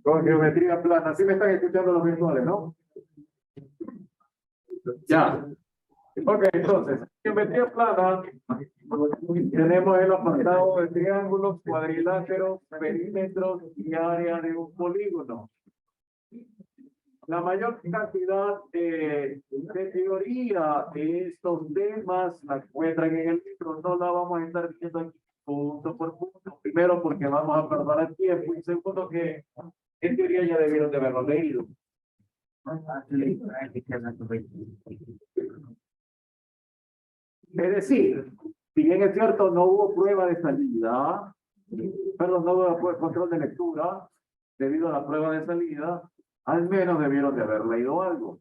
Con geometría plana. ¿Sí me están escuchando los virtuales, no? Ya. Ok, entonces, geometría plana. Tenemos el apartado de triángulos, cuadriláteros, perímetros y área de un polígono. La mayor cantidad de teoría de estos temas la encuentran en el libro. No la vamos a estar viendo aquí punto por punto. Primero, porque vamos a perder el tiempo. Y segundo, que en teoría ya debieron de haberlo leído. Es decir, si bien es cierto, no hubo prueba de salida, perdón, no hubo control de lectura debido a la prueba de salida, al menos debieron de haber leído algo.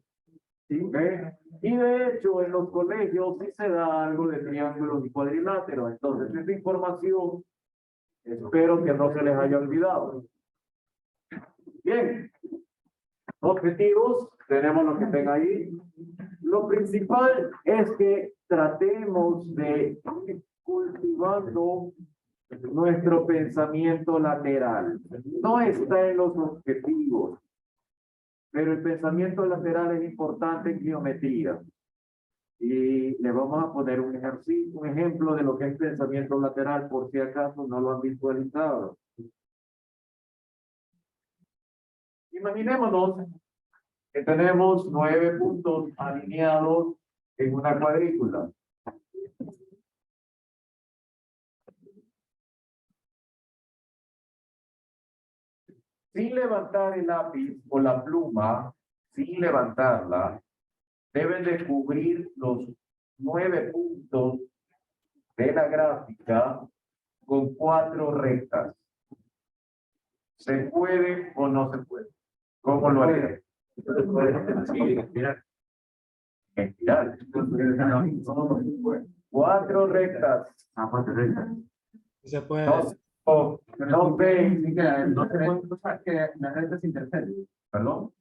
¿Sí? ¿Okay? Y de hecho, en los colegios sí se da algo de triángulos y cuadriláteros. Entonces, esta información espero que no se les haya olvidado. Bien. Objetivos, tenemos lo que tenga ahí. Lo principal es que tratemos de ir cultivando nuestro pensamiento lateral. No está en los objetivos, pero el pensamiento lateral es importante en geometría. Y le vamos a poner un ejercicio, un ejemplo de lo que es pensamiento lateral, por si acaso no lo han visualizado. Imaginémonos que tenemos 9 puntos alineados en una cuadrícula. Sin levantar el lápiz o la pluma, sin levantarla, deben de cubrir los 9 puntos de la gráfica con 4 rectas. ¿Se puede o no se puede? ¿Cómo lo haré? Espiral. 4 rectas. Se puede. No ven, no se puede usar que las rectas interfieren. ¿Perdón?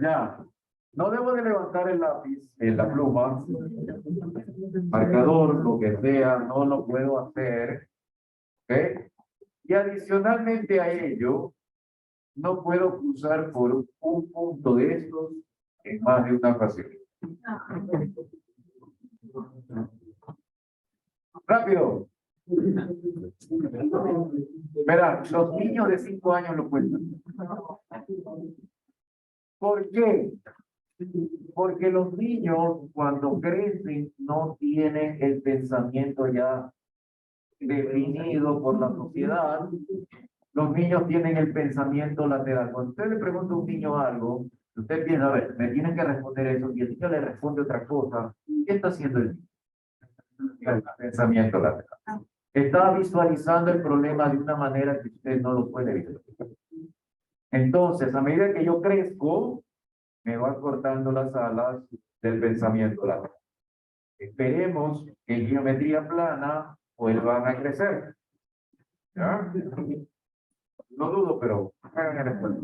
Ya. No debo de levantar el lápiz, la pluma, marcador, lo que sea, no lo puedo hacer. ¿Ok? Y adicionalmente a ello, no puedo cruzar por un punto de estos en más de una ocasión. Rápido. Verá, los niños de 5 años lo cuentan. ¿Por qué? Porque los niños cuando crecen no tienen el pensamiento ya definido por la sociedad. Los niños tienen el pensamiento lateral. Cuando usted le pregunta a un niño algo, usted piensa, a ver, me tienen que responder eso, y el niño le responde otra cosa. ¿Qué está haciendo el niño? El pensamiento lateral. Está visualizando el problema de una manera que usted no lo puede visualizar. Entonces, a medida que yo crezco, me van cortando las alas del pensamiento lateral. Esperemos que en geometría plana vuelvan a crecer. ¿Ya? No dudo, pero hagan el esfuerzo.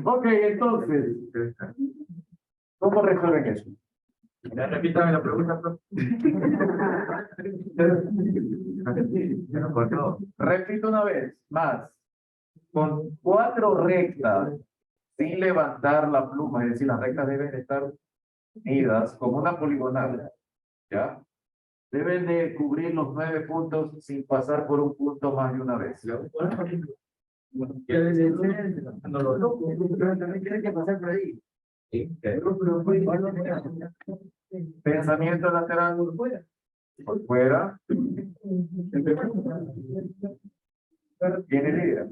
Ok, entonces, ¿cómo resuelven eso? Repítame la pregunta, profe. Repito una vez más. Con 4 rectas, sin levantar la pluma, es decir, las rectas deben estar unidas como una poligonal, ¿ya? Deben de cubrir los 9 puntos sin pasar por un punto más de una vez. Pensamiento lateral por fuera. ¿Tiene idea?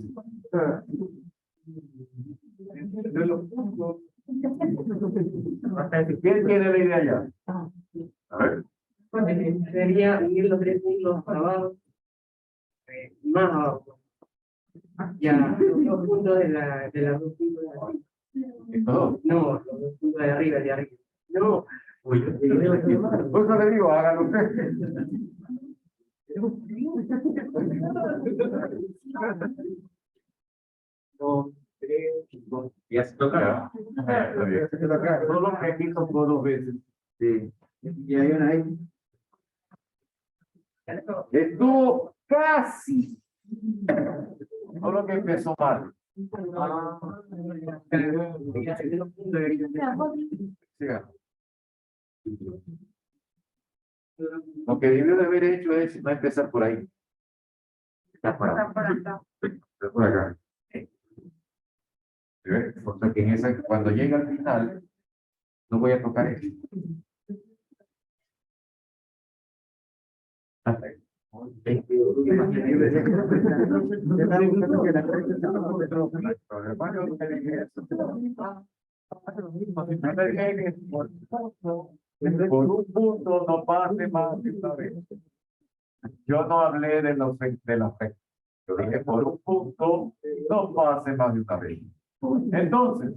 ¿Quién tiene la idea ya? A ver. Sería unir los 3 puntos para abajo, más abajo. Ya, los 2 puntos de las 2 puntos de arriba. ¿Esto? No, los 2 puntos de arriba, de arriba. No. Pues no le digo, hágalo usted. Ya se toca. Solo que aquí son 2 veces. Sí. Y hay una ahí. Estuvo casi Solo que empezó mal. Siga. Lo que debió de haber hecho es no empezar por ahí. Está por acá. Está por acá. ¿Sí ve? O sea que en esa, cuando llega al final, no voy a tocar eso. Hasta ahí. Por un punto no pase más de una vez. Yo no hablé de la fe. Yo dije por un punto no pase más de una vez. Entonces,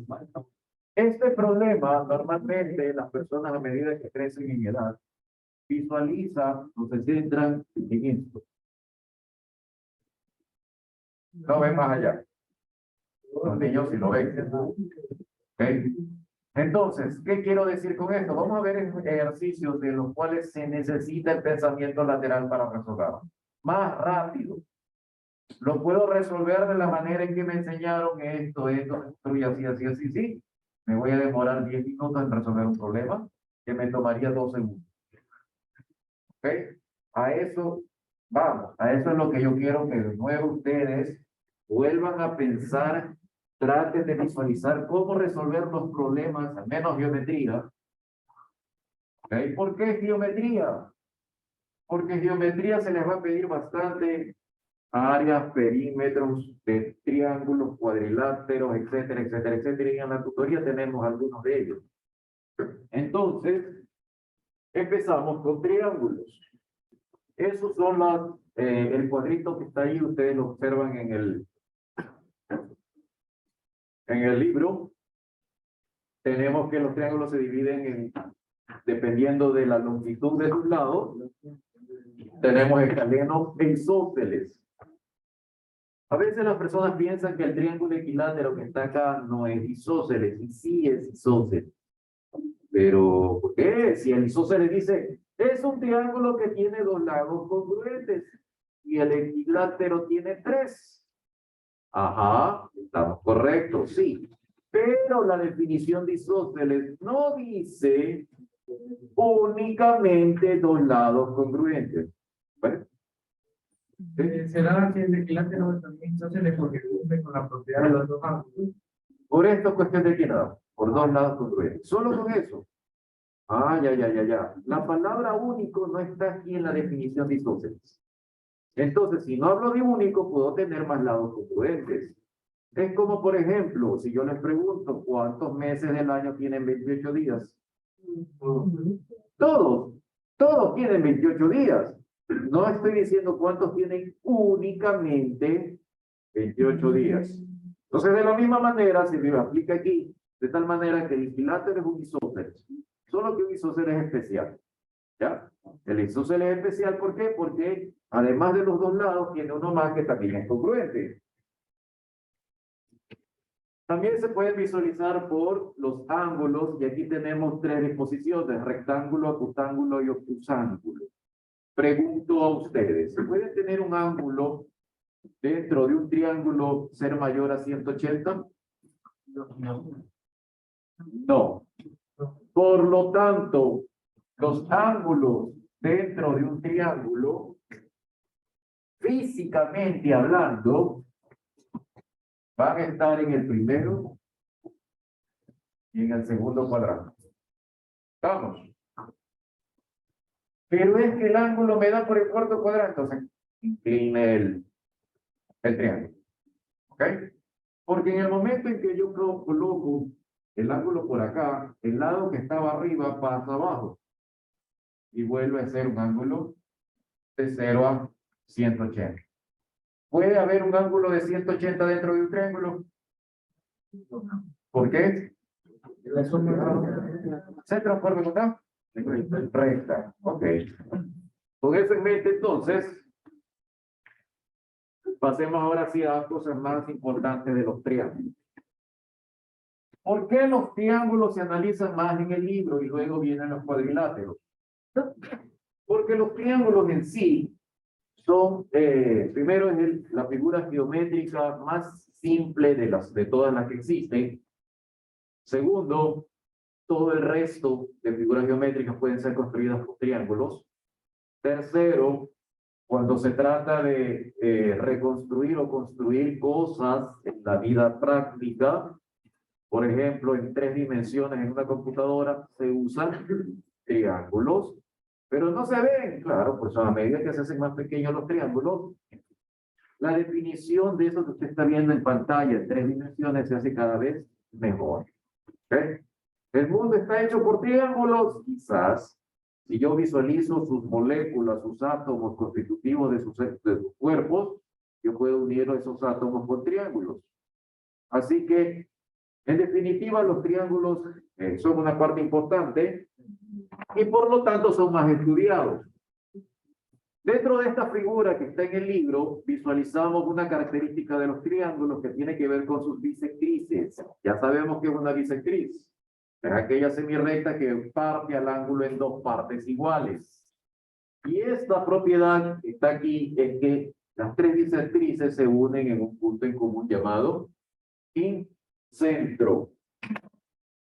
este problema normalmente las personas a medida que crecen en edad visualizan o se centran en esto. No ven más allá. Los niños sí lo ven. ¿Okay? Entonces, ¿qué quiero decir con esto? Vamos a ver ejercicios de los cuales se necesita el pensamiento lateral para resolver. Más rápido. Lo puedo resolver de la manera en que me enseñaron esto, y así, sí. Me voy a demorar 10 minutos en resolver un problema que me tomaría 2 segundos. ¿Ok? A eso vamos, a eso es lo que yo quiero que de nuevo ustedes vuelvan a pensar, traten de visualizar cómo resolver los problemas, al menos geometría. ¿Ok? ¿Por qué geometría? Porque geometría se les va a pedir bastante áreas, perímetros de triángulos, cuadriláteros, etcétera, etcétera, etcétera. Y en la tutoría tenemos algunos de ellos. Entonces, empezamos con triángulos. Esos son el cuadrito que está ahí, ustedes lo observan en el libro. Tenemos que los triángulos se dividen dependiendo de la longitud de sus lados. Tenemos escalenos e isósceles. A veces las personas piensan que el triángulo equilátero que está acá no es isósceles, y sí es isósceles. Pero, ¿por qué? Si el isósceles dice, es un triángulo que tiene 2 lados congruentes, y el equilátero tiene 3. Ajá, estamos correctos, sí. Pero la definición de isósceles no dice únicamente 2 lados congruentes. ¿Vale? ¿Será que el equilátero también se le porque cumple con la propiedad de los 2 ángulos? Por esto es cuestión de equidad, por 2 lados congruentes. Solo con eso. Ah, ya. La palabra único no está aquí en la definición de isósceles. Entonces, si no hablo de único, puedo tener más lados congruentes. Es como, por ejemplo, si yo les pregunto cuántos meses del año tienen 28 días. Todos tienen 28 días. No estoy diciendo cuántos tienen únicamente 28 días. Entonces, de la misma manera, se me aplica aquí, de tal manera que el equilátero es un isósceles. Solo que un isósceles es especial. ¿Ya? El isósceles es especial, ¿por qué? Porque además de los 2 lados, tiene uno más que también es congruente. También se puede visualizar por los ángulos, y aquí tenemos 3 disposiciones, rectángulo, acutángulo y obtusángulo. Pregunto a ustedes, ¿se puede tener un ángulo dentro de un triángulo ser mayor a 180? No. Por lo tanto, los ángulos dentro de un triángulo, físicamente hablando, van a estar en el primero y en el segundo cuadrante. ¿Estamos? Pero es que el ángulo me da por el cuarto cuadrante, o sea, incline el triángulo. ¿Ok? Porque en el momento en que yo coloco el ángulo por acá, el lado que estaba arriba pasa abajo. Y vuelve a ser un ángulo de 0 a 180. ¿Puede haber un ángulo de 180 dentro de un triángulo? ¿Por qué? ¿Se transforma en una? Recta. Ok. Con eso en mente, entonces, pasemos ahora sí a las cosas más importantes de los triángulos. ¿Por qué los triángulos se analizan más en el libro y luego vienen los cuadriláteros? Porque los triángulos en sí son, primero es la figura geométrica más simple de todas las que existen. Segundo, todo el resto de figuras geométricas pueden ser construidas por triángulos. Tercero, cuando se trata de reconstruir o construir cosas en la vida práctica, por ejemplo, en 3 dimensiones en una computadora, se usan triángulos, pero no se ven, claro, pues a medida que se hacen más pequeños los triángulos, la definición de eso que usted está viendo en pantalla en 3 dimensiones se hace cada vez mejor. ¿Okay? ¿El mundo está hecho por triángulos? Quizás. Si yo visualizo sus moléculas, sus átomos constitutivos de sus cuerpos, yo puedo unir esos átomos con triángulos. Así que, en definitiva, los triángulos son una parte importante y por lo tanto son más estudiados. Dentro de esta figura que está en el libro, visualizamos una característica de los triángulos que tiene que ver con sus bisectrices. Ya sabemos que es una bisectriz. Es aquella semirrecta que parte al ángulo en 2 partes iguales. Y esta propiedad que está aquí es que las 3 bisectrices se unen en un punto en común llamado incentro.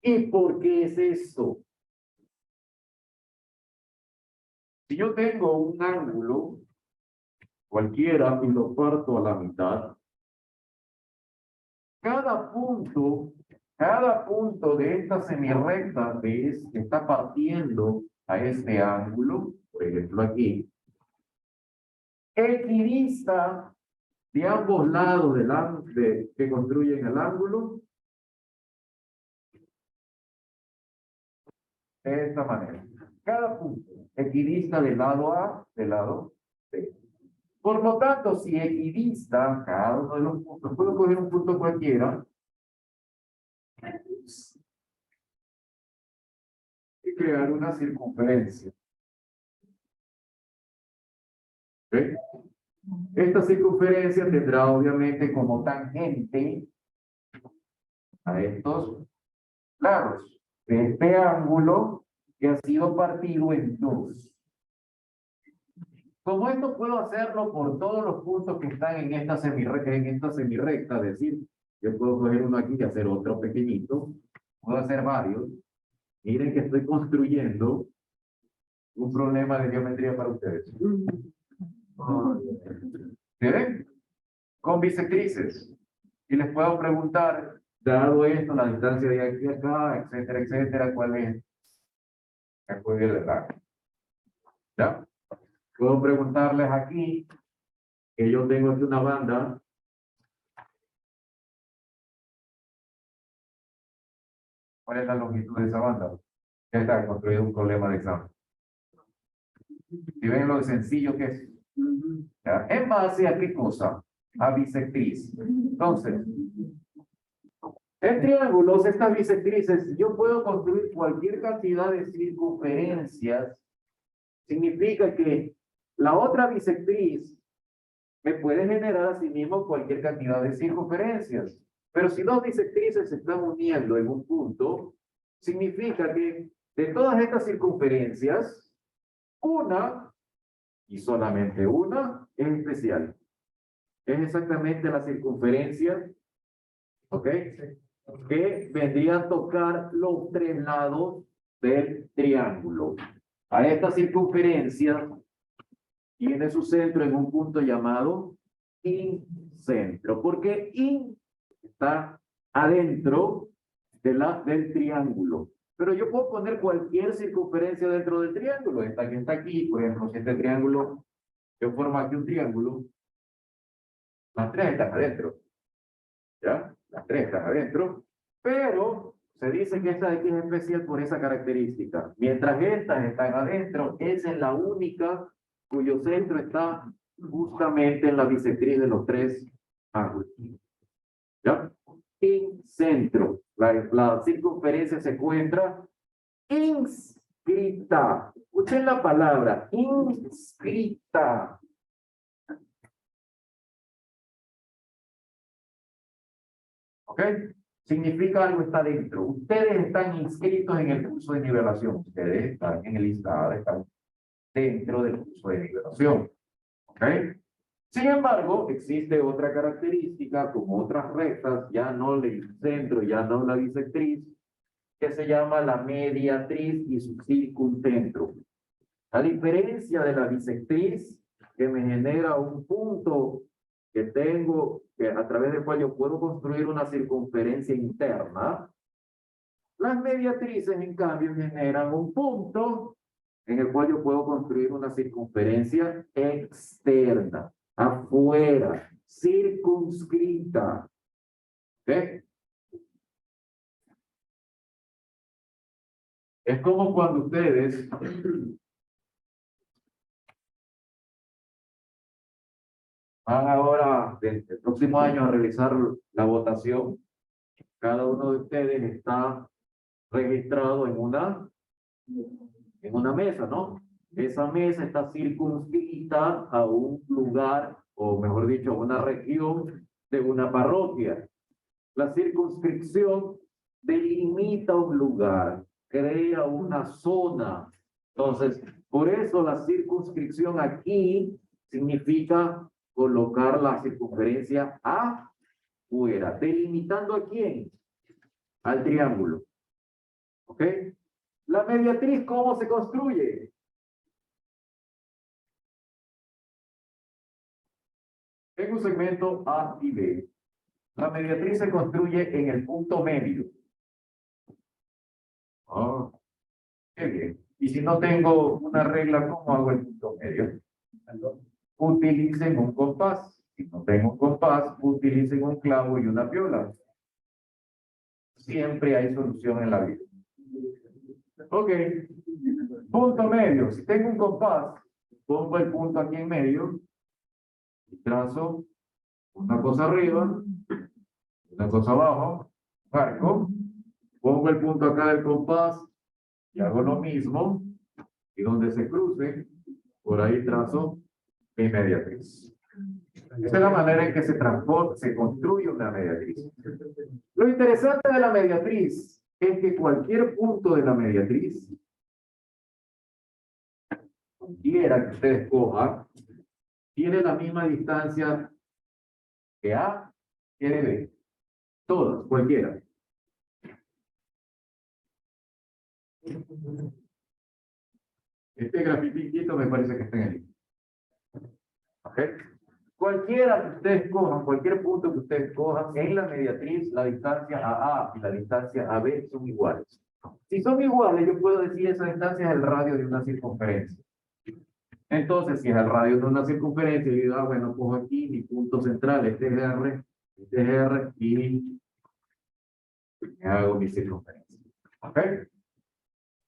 ¿Y por qué es esto? Si yo tengo un ángulo cualquiera y lo parto a la mitad, cada punto de esta semirrecta que está partiendo a este ángulo, por ejemplo aquí, equidista de ambos lados que construyen el ángulo de esta manera. Cada punto equidista del lado A, del lado B. Por lo tanto, si equidista cada uno de los puntos, puedo coger un punto cualquiera y crear una circunferencia. ¿Okay? Esta circunferencia tendrá obviamente como tangente a estos lados de este ángulo que ha sido partido en 2. Como esto puedo hacerlo por todos los puntos que están en esta semirrecta, es decir, yo puedo coger uno aquí y hacer otro pequeñito, puedo hacer varios. Miren que estoy construyendo un problema de geometría para ustedes. ¿Se ven? Con bisectrices. Y les puedo preguntar, dado esto, la distancia de aquí a acá, etcétera, etcétera, ¿cuál es? ¿Cuál es el rango? ¿Ya? Puedo preguntarles aquí, que yo tengo aquí una banda. ¿Cuál es la longitud de esa banda? Ya está construido un problema de examen. ¿Y ven lo sencillo que es? ¿Ya? ¿En base a qué cosa? A bisectriz. Entonces, en triángulos, estas bisectrices, yo puedo construir cualquier cantidad de circunferencias. Significa que la otra bisectriz me puede generar a sí mismo cualquier cantidad de circunferencias. Pero si 2 bisectrices se están uniendo en un punto, significa que de todas estas circunferencias, una, y solamente una, es especial. Es exactamente la circunferencia, ¿ok? Que vendría a tocar los 3 lados del triángulo. A esta circunferencia tiene su centro en un punto llamado incentro. Porque in está adentro del triángulo. Pero yo puedo poner cualquier circunferencia dentro del triángulo. Esta que está aquí, por ejemplo, si este triángulo, yo formo aquí un triángulo, las 3 están adentro. ¿Ya? Las 3 están adentro. Pero se dice que esta de aquí es especial por esa característica. Mientras estas están adentro, esa es la única cuyo centro está justamente en la bisectriz de los 3 ángulos. ¿Ya? Incentro. La circunferencia se encuentra inscrita. Escuchen la palabra, inscrita. ¿Ok? Significa algo está dentro. Ustedes están inscritos en el curso de nivelación. Ustedes están en el listado, están dentro del curso de nivelación. ¿Ok? Sin embargo, existe otra característica, como otras rectas, ya no el centro, ya no la bisectriz, que se llama la mediatriz y su circuncentro. A diferencia de la bisectriz, que me genera un punto que tengo, que a través del cual yo puedo construir una circunferencia interna, las mediatrices, en cambio, generan un punto en el cual yo puedo construir una circunferencia externa, afuera, circunscrita. ¿Ok? Es como cuando ustedes van ahora, el próximo año, a realizar la votación. Cada uno de ustedes está registrado en una mesa, ¿no? Esa mesa está circunscrita a un lugar, o mejor dicho, a una región de una parroquia. La circunscripción delimita un lugar, crea una zona. Entonces, por eso la circunscripción aquí significa colocar la circunferencia afuera. ¿Delimitando a quién? Al triángulo. ¿Ok? La mediatriz, ¿cómo se construye? En un segmento A y B. La mediatriz se construye en el punto medio. Ah, qué bien. Y si no tengo una regla, ¿cómo hago el punto medio? Utilicen un compás. Si no tengo un compás, utilicen un clavo y una piola. Siempre hay solución en la vida. Ok. Punto medio. Si tengo un compás, pongo el punto aquí en medio y trazo una cosa arriba, una cosa abajo, marco, pongo el punto acá del compás y hago lo mismo, y donde se cruce, por ahí trazo mi mediatriz. Esa es la manera en que se construye una mediatriz. Lo interesante de la mediatriz es que cualquier punto de la mediatriz, cualquiera que usted escoja, tiene la misma distancia que A que de B. Todas, cualquiera. Este grafiquito me parece que está en el libro. ¿Ok? Cualquiera que ustedes cojan, cualquier punto que ustedes cojan, en la mediatriz, la distancia a A y la distancia a B son iguales. Si son iguales, yo puedo decir esa distancia es el radio de una circunferencia. Entonces, si es el radio de una circunferencia, yo digo, bueno, cojo aquí mi punto central, este es R, y hago mi circunferencia. ¿Ok?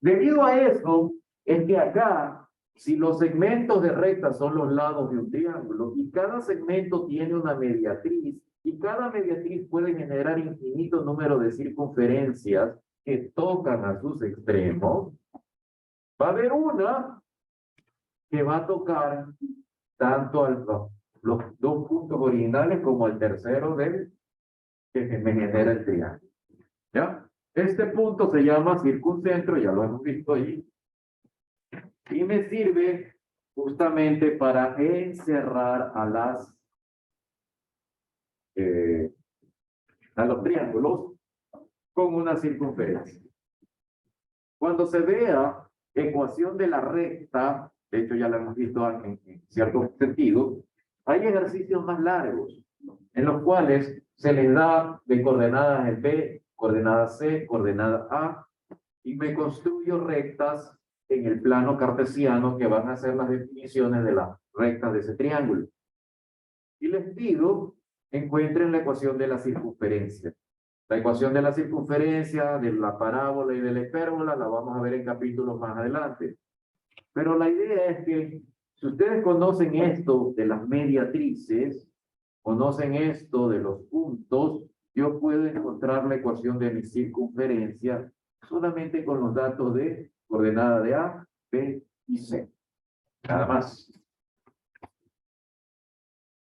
Debido a eso, es que acá, si los segmentos de recta son los lados de un triángulo, y cada segmento tiene una mediatriz, y cada mediatriz puede generar infinito número de circunferencias que tocan a sus extremos, va a haber una que va a tocar tanto a los dos puntos originales como al tercero del que me genera el triángulo. ¿Ya? Este punto se llama circuncentro, ya lo hemos visto ahí, y me sirve justamente para encerrar a los triángulos con una circunferencia. Cuando se vea ecuación de la recta, de hecho ya lo hemos visto en cierto sentido, hay ejercicios más largos en los cuales se les da de coordenadas el B, coordenada C, coordenada A, y me construyo rectas en el plano cartesiano que van a ser las definiciones de las rectas de ese triángulo. Y les pido, encuentren la ecuación de la circunferencia. La ecuación de la circunferencia, de la parábola y de la hipérbola, la vamos a ver en capítulos más adelante. Pero la idea es que, si ustedes conocen esto de las mediatrices, conocen esto de los puntos, yo puedo encontrar la ecuación de mi circunferencia solamente con los datos de coordenada de A, B y C. Nada más.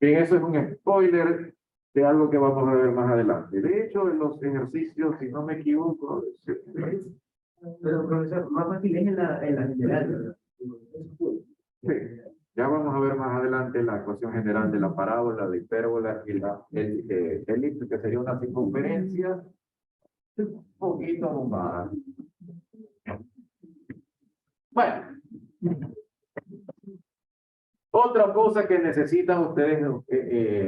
Bien, eso es un spoiler de algo que vamos a ver más adelante. De hecho, en los ejercicios, si no me equivoco, Pero, profesor, más fácil es en la general, ¿verdad? sí, Ya vamos a ver más adelante la ecuación general de la parábola, la hipérbola y la elipse, que sería una circunferencia un poquito arrumbada. Bueno, otra cosa que necesitan ustedes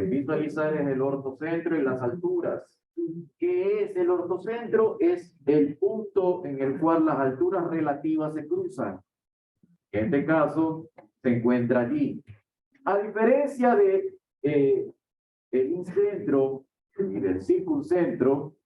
visualizar es el ortocentro y las alturas. ¿Qué es el ortocentro? Es el punto en el cual las alturas relativas se cruzan. En este caso, se encuentra allí. A diferencia de el incentro y del circuncentro,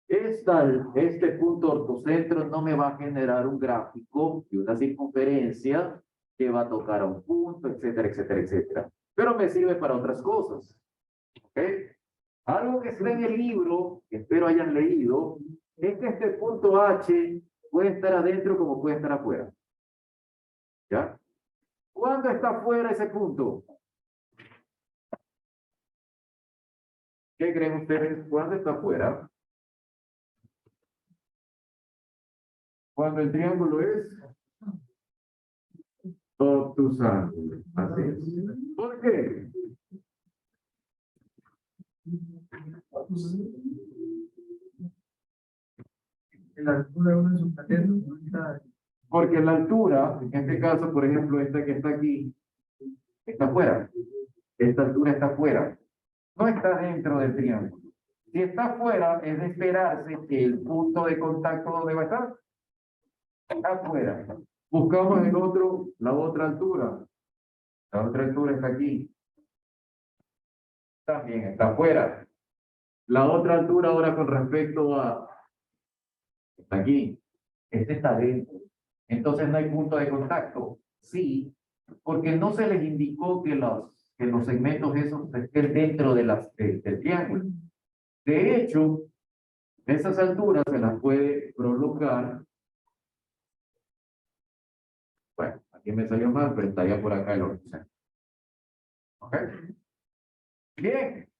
este punto ortocentro no me va a generar un gráfico y una circunferencia que va a tocar a un punto, etcétera, etcétera, etcétera. Pero me sirve para otras cosas. ¿Ok? Algo que está en el libro, que espero hayan leído, es que este punto H puede estar adentro como puede estar afuera. ¿Ya? ¿Cuándo está afuera ese punto? ¿Qué creen ustedes? ¿Cuándo está afuera? Cuando el triángulo es obtusángulo. Así es. ¿Por qué? La altura de uno de sus catetos no está. Porque la altura, en este caso, por ejemplo, esta que está aquí, está afuera. Esta altura está afuera. No está dentro del triángulo. Si está afuera, es de esperarse que el punto de contacto, ¿dónde va a estar? Afuera. Buscamos el otro, la otra altura. La otra altura está aquí. También está afuera. La otra altura ahora con respecto a... Está aquí. Este está dentro. Entonces no hay punto de contacto. Sí, porque no se les indicó que los segmentos esos estén dentro de del triángulo. De hecho, esas alturas se las puede prolongar. Bueno, aquí me salió mal, pero estaría por acá el ortocentro. ¿Ok? Bien.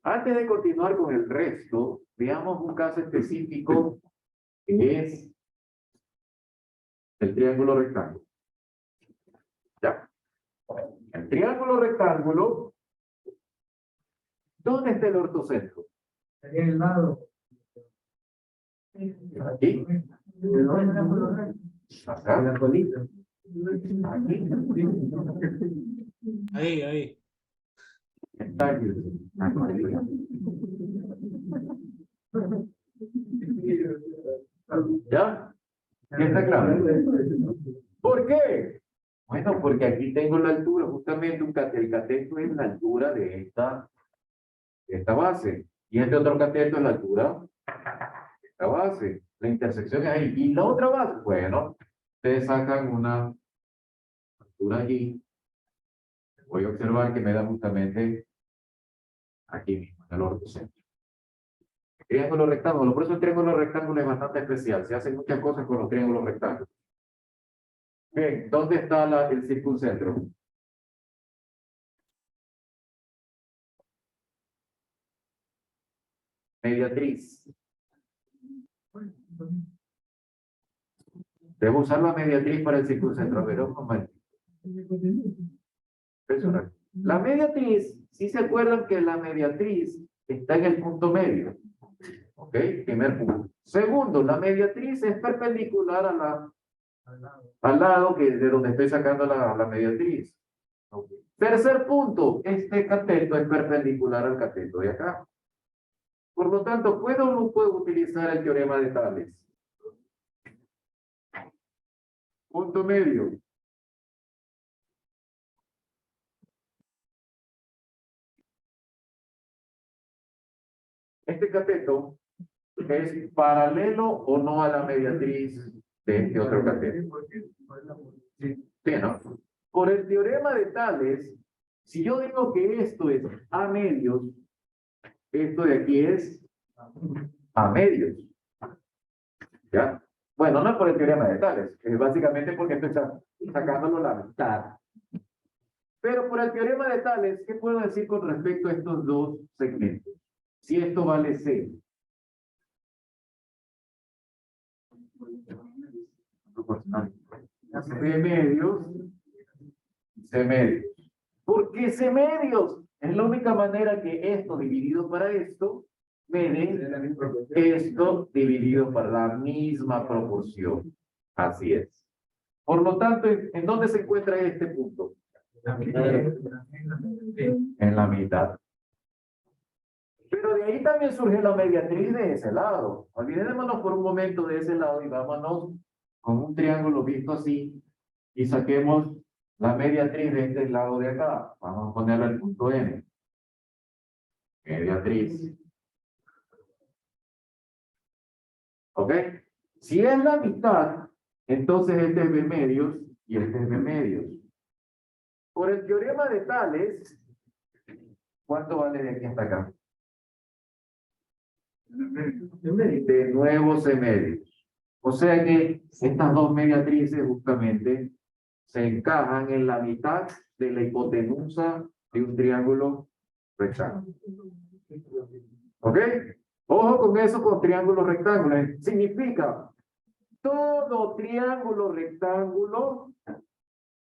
Antes de continuar con el resto, veamos un caso específico que es el triángulo rectángulo. Ya. El triángulo rectángulo, ¿dónde está el ortocentro? Estaría en el lado. Aquí. Acá. La colita. Aquí. Ahí. Está aquí. ¿Ya? ¿Ya está claro? ¿Por qué? Bueno, porque aquí tengo la altura, justamente el cateto es la altura de esta base. Y este otro cateto es la altura de esta base. La intersección es ahí. ¿Y la otra base? Bueno, ustedes sacan una altura allí. Voy a observar que me da justamente aquí mismo, en el ortocentro. Triángulo rectángulo. Por eso el triángulo rectángulo es bastante especial. Se hacen muchas cosas con los triángulos rectángulos. Bien, ¿dónde está el circuncentro? Mediatriz. Debo usar la mediatriz para el circuncentro. A ver, un momento. Personal. La mediatriz, si se acuerdan que la mediatriz está en el punto medio. ¿Ok? Primer punto. Segundo, la mediatriz es perpendicular al lado de donde estoy sacando la mediatriz. Okay. Tercer punto, este cateto es perpendicular al cateto de acá. Por lo tanto, ¿puedo o no puedo utilizar el teorema de Tales? Punto medio. Este cateto es paralelo o no a la mediatriz de este otro cateto. Sí, ¿no? Por el teorema de Tales, si yo digo que esto es a medios, esto de aquí es a medios. ¿Ya? Bueno, no es por el teorema de Tales, es básicamente porque estoy sacándolo la mitad. Pero por el teorema de Tales, ¿qué puedo decir con respecto a estos dos segmentos? Si esto vale C. De medios C medios. ¿Por qué C medios? Es la única manera que esto dividido para esto me dé esto dividido para la misma proporción. Así es. Por lo tanto, ¿en dónde se encuentra este punto? En la mitad. Pero de ahí también surge la mediatriz de ese lado. Olvidémonos por un momento de ese lado y vámonos con un triángulo visto así y saquemos la mediatriz de este lado de acá. Vamos a ponerle el punto N. Mediatriz. ¿Ok? Si es la mitad, entonces este es B medios y este es B medios. Por el teorema de Tales, ¿cuánto vale de aquí hasta acá? De nuevo C medios. O sea que estas dos mediatrices justamente se encajan en la mitad de la hipotenusa de un triángulo rectángulo. ¿Ok? Ojo con eso con triángulos rectángulos. Significa todo triángulo rectángulo,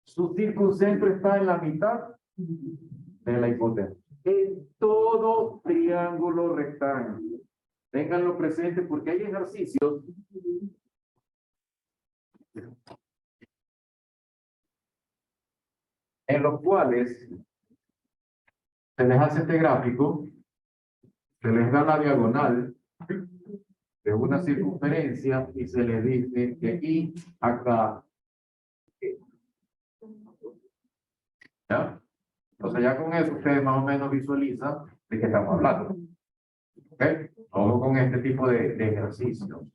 su circuncentro está en la mitad de la hipotenusa. En todo triángulo rectángulo. Ténganlo presente porque hay ejercicios en los cuales se les hace este gráfico, se les da la diagonal de una circunferencia y se les dice que I acá. ¿Ya? Entonces ya con eso ustedes más o menos visualizan de qué estamos hablando. ¿Ok? Ojo con este tipo de ejercicios.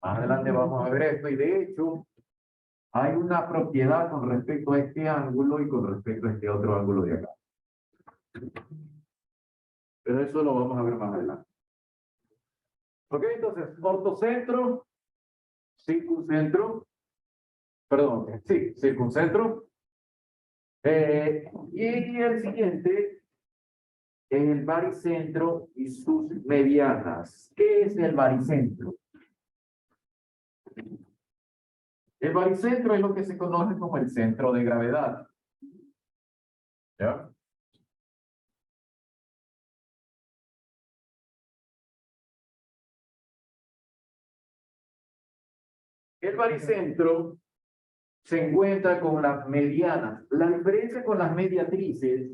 Más adelante vamos a ver esto y de hecho hay una propiedad con respecto a este ángulo y con respecto a este otro ángulo de acá. Pero eso lo vamos a ver más adelante. Ok, entonces, ortocentro, circuncentro, perdón, sí, circuncentro. Y el siguiente, el baricentro y sus medianas. ¿Qué es el baricentro? El baricentro es lo que se conoce como el centro de gravedad. ¿Ya? El baricentro se encuentra con las medianas. La diferencia con las mediatrices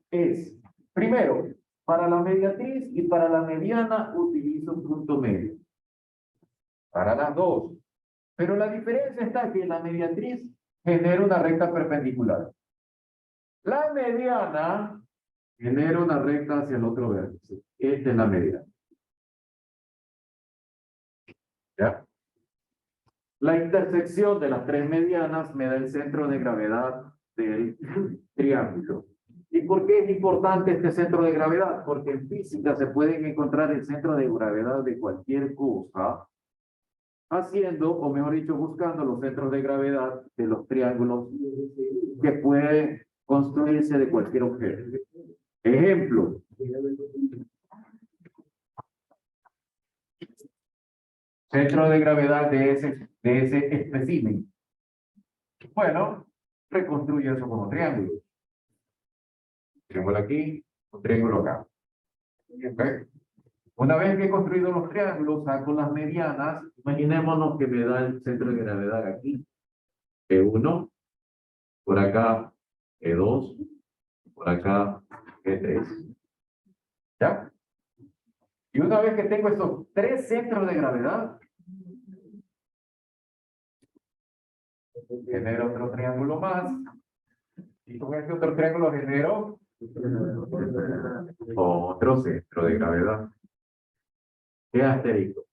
es, primero, para la mediatriz y para la mediana utilizo un punto medio. Para las dos. Pero la diferencia está que la mediatriz genera una recta perpendicular. La mediana genera una recta hacia el otro vértice. Esta es la mediana. ¿Ya? La intersección de las tres medianas me da el centro de gravedad del triángulo. ¿Y por qué es importante este centro de gravedad? Porque en física se pueden encontrar el centro de gravedad de cualquier cosa, haciendo, o mejor dicho, buscando los centros de gravedad de los triángulos que pueden construirse de cualquier objeto. Ejemplo. Centro de gravedad de ese espécimen. Bueno, reconstruye eso como triángulo. Triángulo aquí, un triángulo acá. ¿Okay? Una vez que he construido los triángulos, saco las medianas. Imaginémonos que me da el centro de gravedad aquí. E1, por acá E2, por acá E3. ¿Ya? Y una vez que tengo estos tres centros de gravedad, genero otro triángulo más. Y con este otro triángulo genero otro centro de gravedad. ¿Qué asterisco?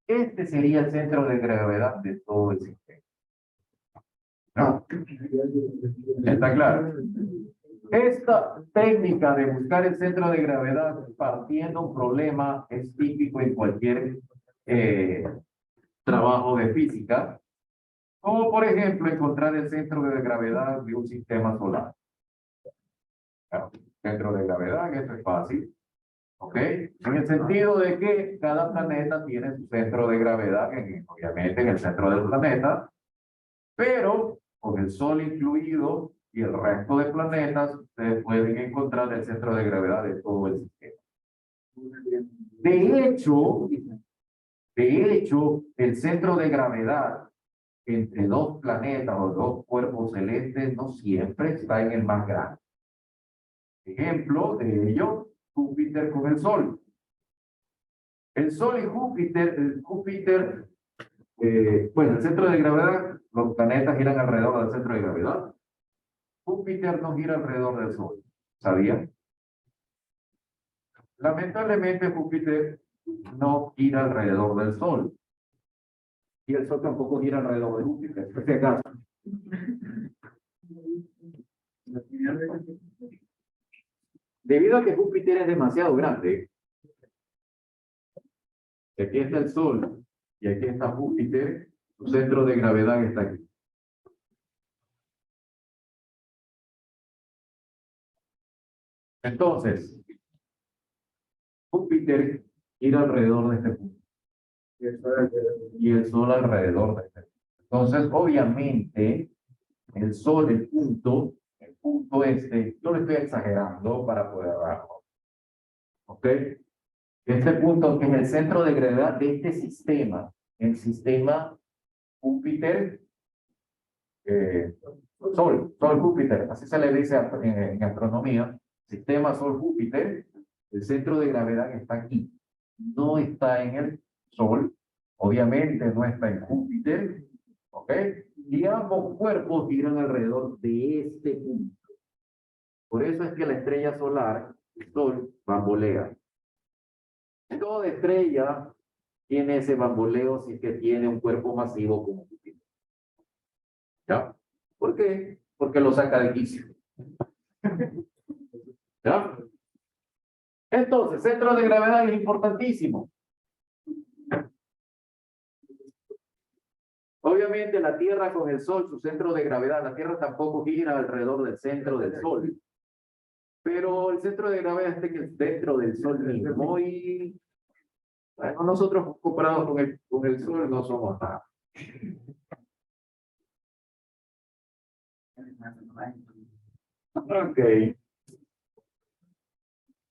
Este sería el centro de gravedad de todo el sistema. ¿No? ¿Está claro? Esta técnica de buscar el centro de gravedad partiendo un problema es típico en cualquier trabajo de física, como por ejemplo encontrar el centro de gravedad de un sistema solar. Claro, centro de gravedad, esto es fácil. ¿Ok? En el sentido de que cada planeta tiene su centro de gravedad, obviamente en el centro del planeta, pero con el Sol incluido y el resto de planetas, ustedes pueden encontrar el centro de gravedad de todo el sistema. De hecho, el centro de gravedad entre dos planetas o dos cuerpos celestes no siempre está en el más grande. Ejemplo de ello, Júpiter con el Sol. El Sol y Júpiter, bueno, el centro de gravedad, los planetas giran alrededor del centro de gravedad. Júpiter no gira alrededor del Sol, ¿sabía? Lamentablemente Júpiter no gira alrededor del Sol. Y el Sol tampoco gira alrededor de Júpiter, por si acaso. Debido a que Júpiter es demasiado grande, aquí está el Sol y aquí está Júpiter, su centro de gravedad está aquí. Entonces, Júpiter gira alrededor de este punto. Y el Sol alrededor de este punto. Entonces, obviamente, el Sol, el punto este, yo lo estoy exagerando para poder darlo. ¿Ok? Este punto que es el centro de gravedad de este sistema, el sistema Júpiter, Sol, Júpiter, así se le dice en astronomía, sistema Sol-Júpiter, el centro de gravedad está aquí, no está en el Sol, obviamente no está en Júpiter, ¿ok? Y ambos cuerpos giran alrededor de este punto. Por eso es que la estrella solar, el Sol, bambolea. Toda estrella tiene ese bamboleo si es que tiene un cuerpo masivo como Júpiter. ¿Ya? ¿Por qué? Porque lo saca de quicio. ¿Ya? Entonces, centro de gravedad es importantísimo. Obviamente la Tierra con el Sol, su centro de gravedad, la Tierra tampoco gira alrededor del centro del Sol. Pero el centro de gravedad está dentro del Sol mismo y bueno, nosotros comparados con el Sol no somos nada. Ok.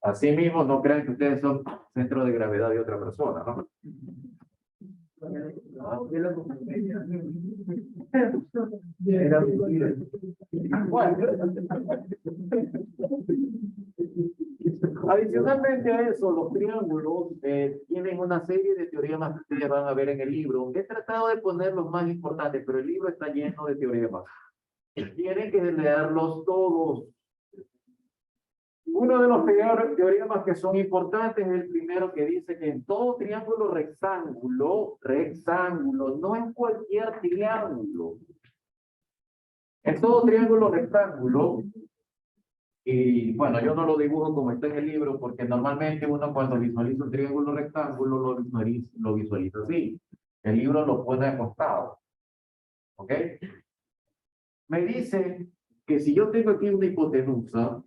Asimismo, no crean que ustedes son centro de gravedad de otra persona, ¿no? Adicionalmente a eso, los triángulos tienen una serie de teoremas que ustedes van a ver en el libro. He tratado de poner los más importantes, pero el libro está lleno de teoremas. Tienen que leerlos todos. Uno de los teoremas que son importantes es el primero que dice que en todo triángulo rectángulo, no en cualquier triángulo. En todo triángulo rectángulo, y bueno, yo no lo dibujo como está en el libro, porque normalmente uno cuando visualiza un triángulo rectángulo lo visualiza así. El libro lo pone acostado. ¿Ok? Me dice que si yo tengo aquí una hipotenusa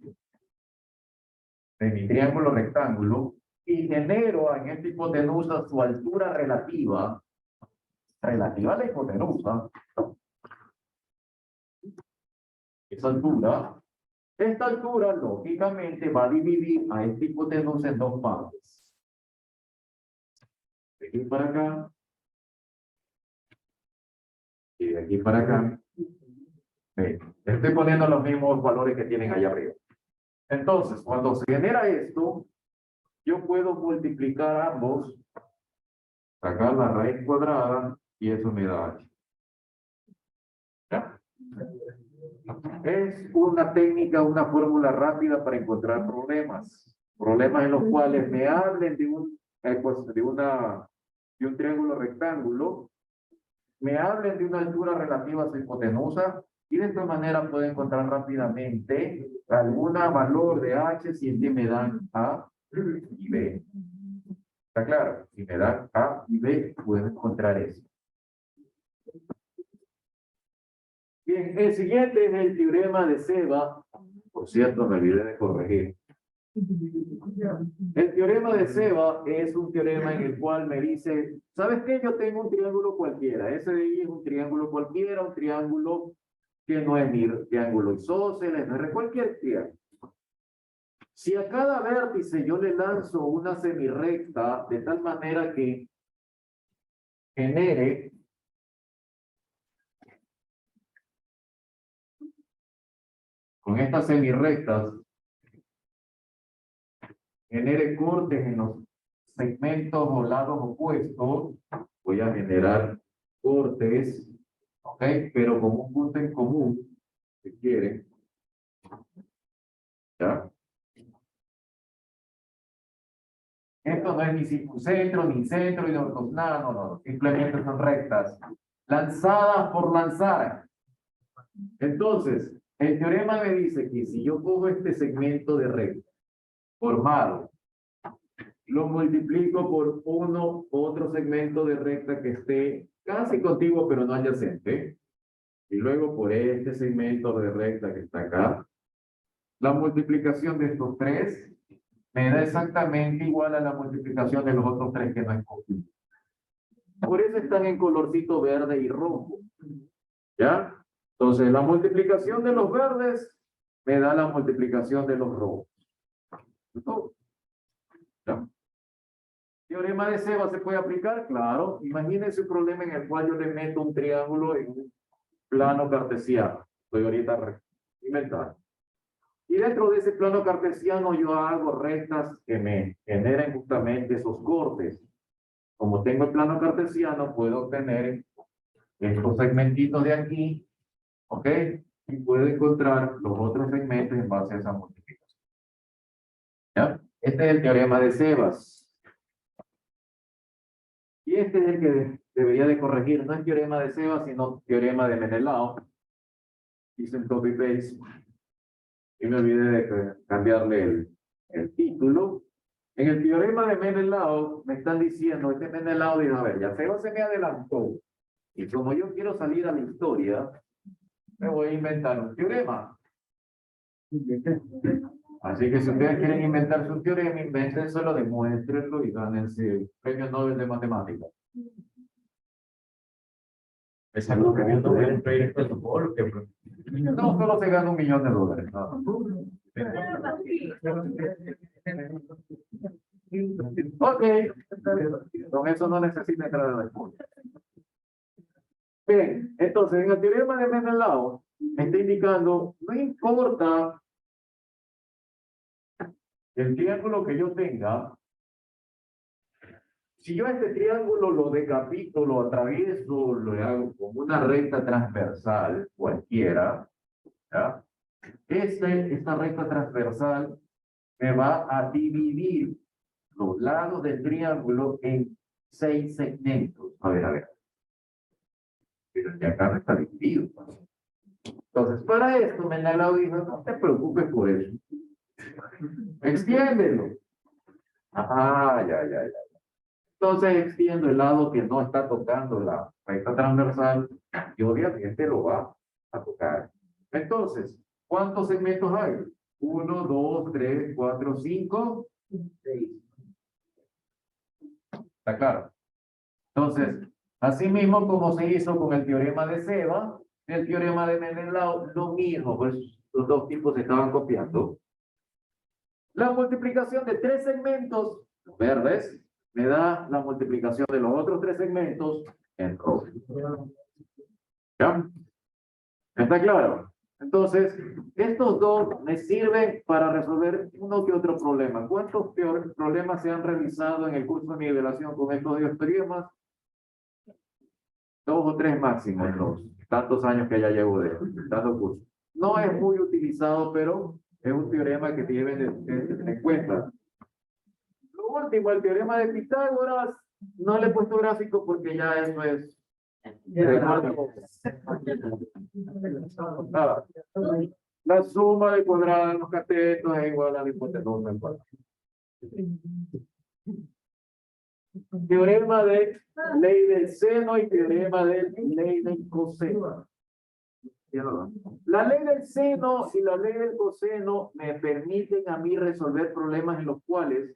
de mi triángulo rectángulo y genero en esta hipotenusa su altura relativa a la hipotenusa, esta altura lógicamente va a dividir a esta hipotenusa en dos partes. De aquí para acá y de aquí para acá. Estoy poniendo los mismos valores que tienen allá arriba. Entonces, cuando se genera esto, yo puedo multiplicar ambos, sacar la raíz cuadrada y eso me da h. ¿Ya? Es una técnica, una fórmula rápida para encontrar problemas. Problemas en los cuales me hablen de un triángulo rectángulo, me hablen de una altura relativa a su hipotenusa y de esta manera puedo encontrar rápidamente algún valor de h si es que me dan a y b. ¿Está claro? Si me dan a y b, puedo encontrar eso. Bien, el siguiente es el teorema de Seba. Por cierto, me olvidé de corregir. El teorema de Seba es un teorema en el cual me dice, ¿sabes qué? Yo tengo un triángulo cualquiera. Ese de ahí es un triángulo cualquiera, un triángulo que no es ni triángulo isósceles, no es cualquier triángulo. Si a cada vértice yo le lanzo una semirrecta de tal manera que genere con estas semirrectas, genere cortes en los segmentos o lados opuestos, voy a generar cortes, ¿ok? Pero con un punto en común, si quieren, ¿ya? Esto no es ni circuncentro, ni centro, ni ortogonal, nada, no, simplemente son rectas, lanzadas por lanzar. Entonces, el teorema me dice que si yo cojo este segmento de recta formado, lo multiplico por otro segmento de recta que esté casi contiguo pero no adyacente, y luego por este segmento de recta que está acá, la multiplicación de estos tres me da exactamente igual a la multiplicación de los otros tres que no es contiguo. Por eso están en colorcito verde y rojo. ¿Ya? Entonces, la multiplicación de los verdes me da la multiplicación de los rojos. ¿Ya? ¿Teorema de Seba se puede aplicar? Claro. Imagínense un problema en el cual yo le meto un triángulo en un plano cartesiano. Estoy ahorita inventando. Y dentro de ese plano cartesiano yo hago rectas que me generen justamente esos cortes. Como tengo el plano cartesiano, puedo obtener estos segmentitos de aquí, ¿ok? Y puedo encontrar los otros segmentos en base a esa multiplicación. ¿Ya? Este es el teorema de Sebas. Y este es el que debería de corregir. No es teorema de Sebas, sino teorema de Menelao. Hice un copy-paste. Y me olvidé de cambiarle el título. En el teorema de Menelao me están diciendo, este Menelao dice, a ver, ya Sebas se me adelantó. Y como yo quiero salir a la historia, me voy a inventar un teorema. Así que si ustedes quieren inventarse un teorema, invéntenselo, demuéstrenlo y gánense el premio Nobel de Matemáticas. ¿Es algo que viendo un proyecto de fútbol? No, solo se gana $1 millón. No. Ok, con eso no necesita entrar en la escuela. Bien, entonces en el teorema de Menelao me está indicando, no importa el triángulo que yo tenga, si yo este triángulo lo decapito, lo atravieso, lo hago como una recta transversal, cualquiera, ¿ya? Esta recta transversal me va a dividir los lados del triángulo en 6 segmentos. A ver. Pero ya acá no está dividido. Entonces, para esto, Menelao dijo, no te preocupes por eso. Extiéndelo. Ya. Entonces, extiendo el lado que no está tocando la recta transversal y obviamente lo va a tocar. Entonces, ¿cuántos segmentos hay? 1, 2, 3, 4, 5, 6. ¿Está claro? Entonces, así mismo como se hizo con el teorema de Seba, el teorema de Menelao, lo mismo, pues los dos tipos se estaban copiando. La multiplicación de 3 segmentos verdes me da la multiplicación de los otros 3 segmentos en rojo. ¿Ya? ¿Está claro? Entonces, estos dos me sirven para resolver uno que otro problema. ¿Cuántos problemas se han realizado en el curso de nivelación con estos dos teoremas? 2 o 3 máximo en los tantos años que ya llevo dando cursos. No es muy utilizado, pero es un teorema que deben de tener en cuenta. Lo último, el teorema de Pitágoras, no le he puesto gráfico porque ya eso es... La suma de cuadrados de los catetos es igual a la hipotenusa del cuadrado. Teorema de ley del seno y teorema de ley del coseno. La ley del seno y la ley del coseno me permiten a mí resolver problemas en los cuales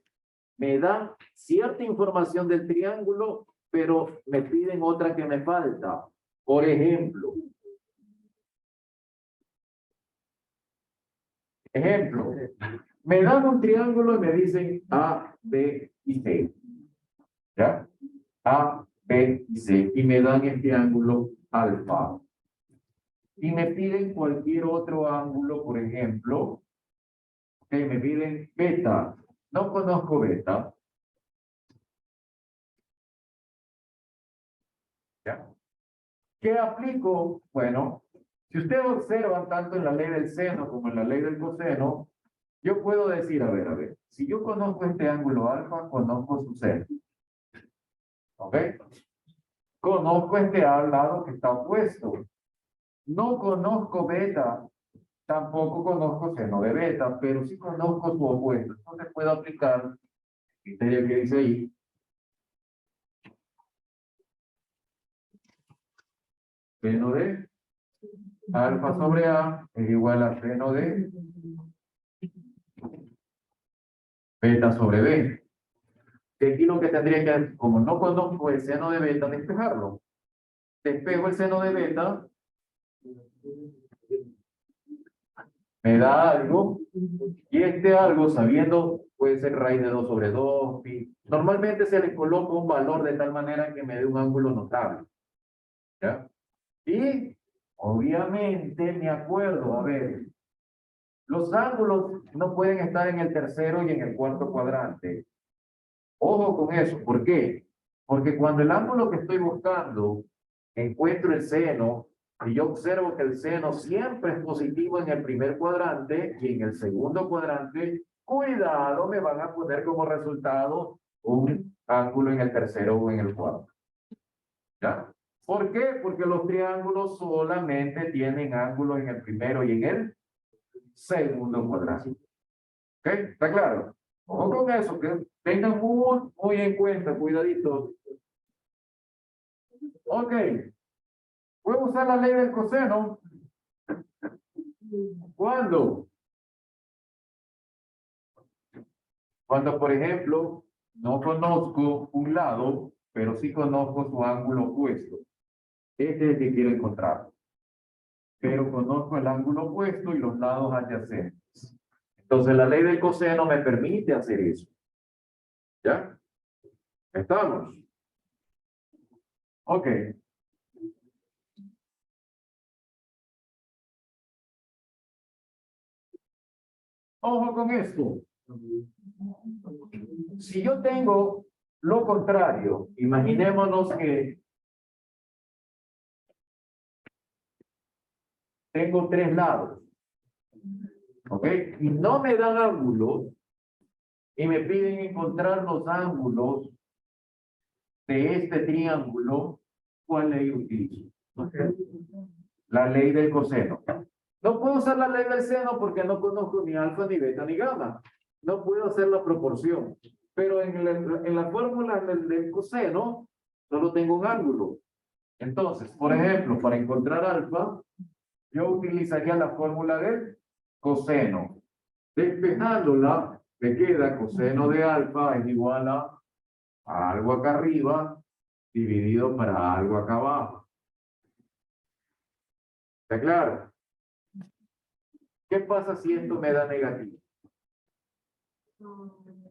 me dan cierta información del triángulo, pero me piden otra que me falta. Por ejemplo, Ejemplo, me dan un triángulo y me dicen A, B y C. ¿Ya? A, B y C. Y me dan el triángulo alfa. Y me piden cualquier otro ángulo, por ejemplo, que me piden beta. No conozco beta. ¿Ya? ¿Qué aplico? Bueno, si ustedes observan tanto en la ley del seno como en la ley del coseno, yo puedo decir, a ver, si yo conozco este ángulo alfa, conozco su seno. ¿Ok? Conozco este lado que está opuesto. No conozco beta, tampoco conozco seno de beta, pero sí conozco su opuesto. Entonces puedo aplicar el criterio que dice ahí. Seno de alfa sobre A es igual a seno de beta sobre B. Que aquí lo que tendría que hacer, como no conozco el seno de beta, despejarlo. Despejo el seno de beta, me da algo, y este algo, sabiendo, puede ser raíz de 2 sobre 2, pi. Normalmente se le coloca un valor de tal manera que me dé un ángulo notable. ¿Ya? Y, obviamente, me acuerdo, a ver, los ángulos no pueden estar en el tercero y en el cuarto cuadrante. Ojo con eso, ¿por qué? Porque cuando el ángulo que estoy buscando encuentro el seno y yo observo que el seno siempre es positivo en el primer cuadrante y en el segundo cuadrante, cuidado, me van a poner como resultado un ángulo en el tercero o en el cuarto. ¿Ya? ¿Por qué? Porque los triángulos solamente tienen ángulos en el primero y en el segundo cuadrante. ¿Ok? ¿Está claro? Ojo con eso, que tengan muy en cuenta, cuidadito. Ok. ¿Puedo usar la ley del coseno? ¿Cuándo? Cuando, por ejemplo, no conozco un lado, pero sí conozco su ángulo opuesto. Este es el que quiero encontrar. Pero conozco el ángulo opuesto y los lados adyacentes. Entonces, la ley del coseno me permite hacer eso. ¿Ya? ¿Estamos? Ok. Ojo con esto. Si yo tengo lo contrario, imaginémonos que tengo 3 lados, ¿ok? Y no me dan ángulos y me piden encontrar los ángulos de este triángulo, ¿cuál ley utilizo? La ley del coseno. No puedo usar la ley del seno porque no conozco ni alfa, ni beta, ni gamma. No puedo hacer la proporción. Pero en la fórmula del coseno solo tengo un ángulo. Entonces, por ejemplo, para encontrar alfa, yo utilizaría la fórmula del coseno. Despejándola, me queda coseno de alfa es igual a algo acá arriba dividido para algo acá abajo. ¿Está claro? ¿Qué pasa si esto me da negativo? No, no, no.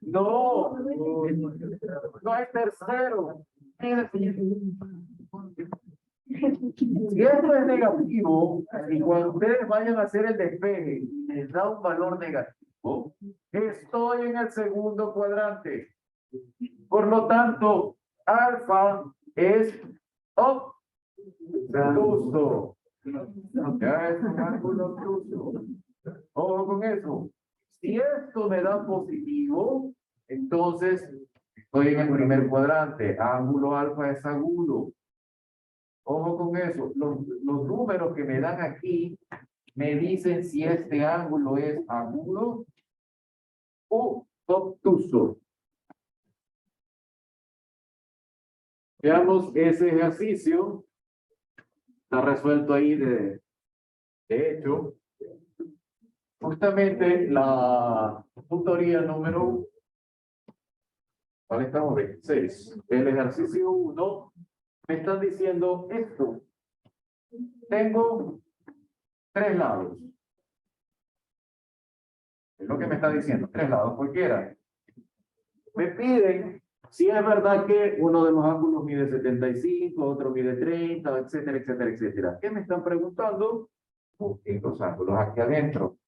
No, no es tercero. Si esto es negativo, y cuando ustedes vayan a hacer el despeje y les da un valor negativo, estoy en el segundo cuadrante. Por lo tanto, alfa es obtuso. Ya es un ángulo obtuso. Ojo con eso. Si esto me da positivo, entonces estoy en el primer cuadrante. Ángulo alfa es agudo. Ojo con eso. Los números que me dan aquí me dicen si este ángulo es agudo o obtuso. Veamos ese ejercicio. Está resuelto ahí de hecho. Justamente la tutoría número, ¿vale? Estamos 26. El ejercicio 1 me están diciendo esto. Tengo 3 lados. Es lo que me está diciendo, 3 lados cualquiera. Me piden si es verdad que uno de los ángulos mide 75, otro mide 30, etcétera, etcétera, etcétera. ¿Qué me están preguntando? Busquen los ángulos aquí adentro.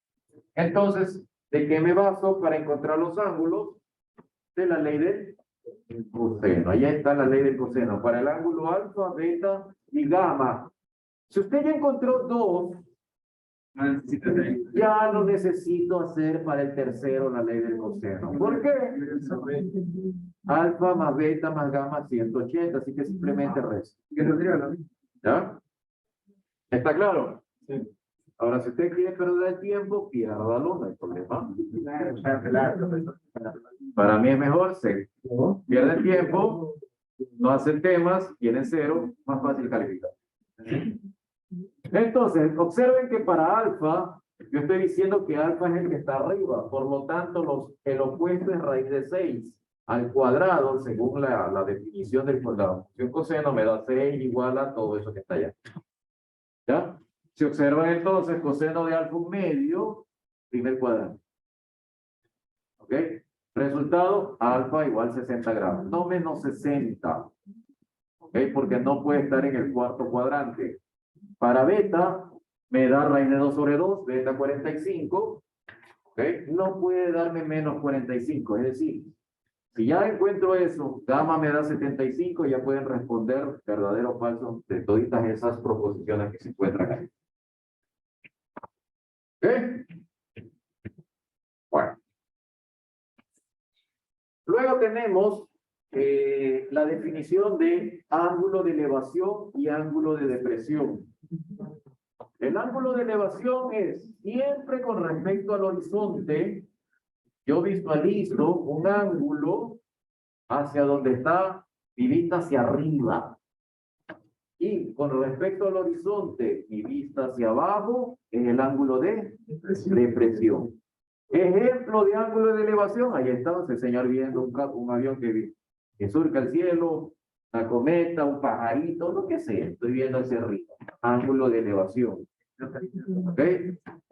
Entonces, ¿de qué me baso para encontrar los ángulos? De la ley del coseno. Ahí está la ley del coseno. Para el ángulo alfa, beta y gamma. Si usted ya encontró 2, ya no necesito hacer para el tercero la ley del coseno. ¿Por qué? Alfa más beta más gamma 180, así que simplemente resto. ¿Ya? ¿Está claro? Sí. Ahora, si usted quiere perder el tiempo, piérdalo, no hay problema. Para mí es mejor, se pierde el tiempo, no hacen temas, tienen 0, más fácil calificar. Entonces, observen que para alfa, yo estoy diciendo que alfa es el que está arriba, por lo tanto, el opuesto es raíz de 6 al cuadrado, según la definición de la función coseno, me da 6 igual a todo eso que está allá. ¿Ya? Si observan entonces, coseno de alfa un medio, primer cuadrante. ¿Ok? Resultado, alfa igual 60 grados, no menos 60. ¿Ok? Porque no puede estar en el cuarto cuadrante. Para beta, me da raíz de 2 sobre 2, beta 45. ¿Ok? No puede darme menos 45, es decir, si ya encuentro eso, gamma me da 75, ya pueden responder verdadero o falso de todas esas proposiciones que se encuentran ahí. ¿Ok? Bueno. Luego tenemos la definición de ángulo de elevación y ángulo de depresión. El ángulo de elevación es siempre con respecto al horizonte. Yo visualizo un ángulo hacia donde está mi vista hacia arriba. Y con respecto al horizonte, mi vista hacia abajo es el ángulo de depresión. Ejemplo de ángulo de elevación, ahí estamos, el señor viendo un avión que surca el cielo, una cometa, un pajarito, lo que sea, estoy viendo hacia arriba. Ángulo de elevación. ¿Ok?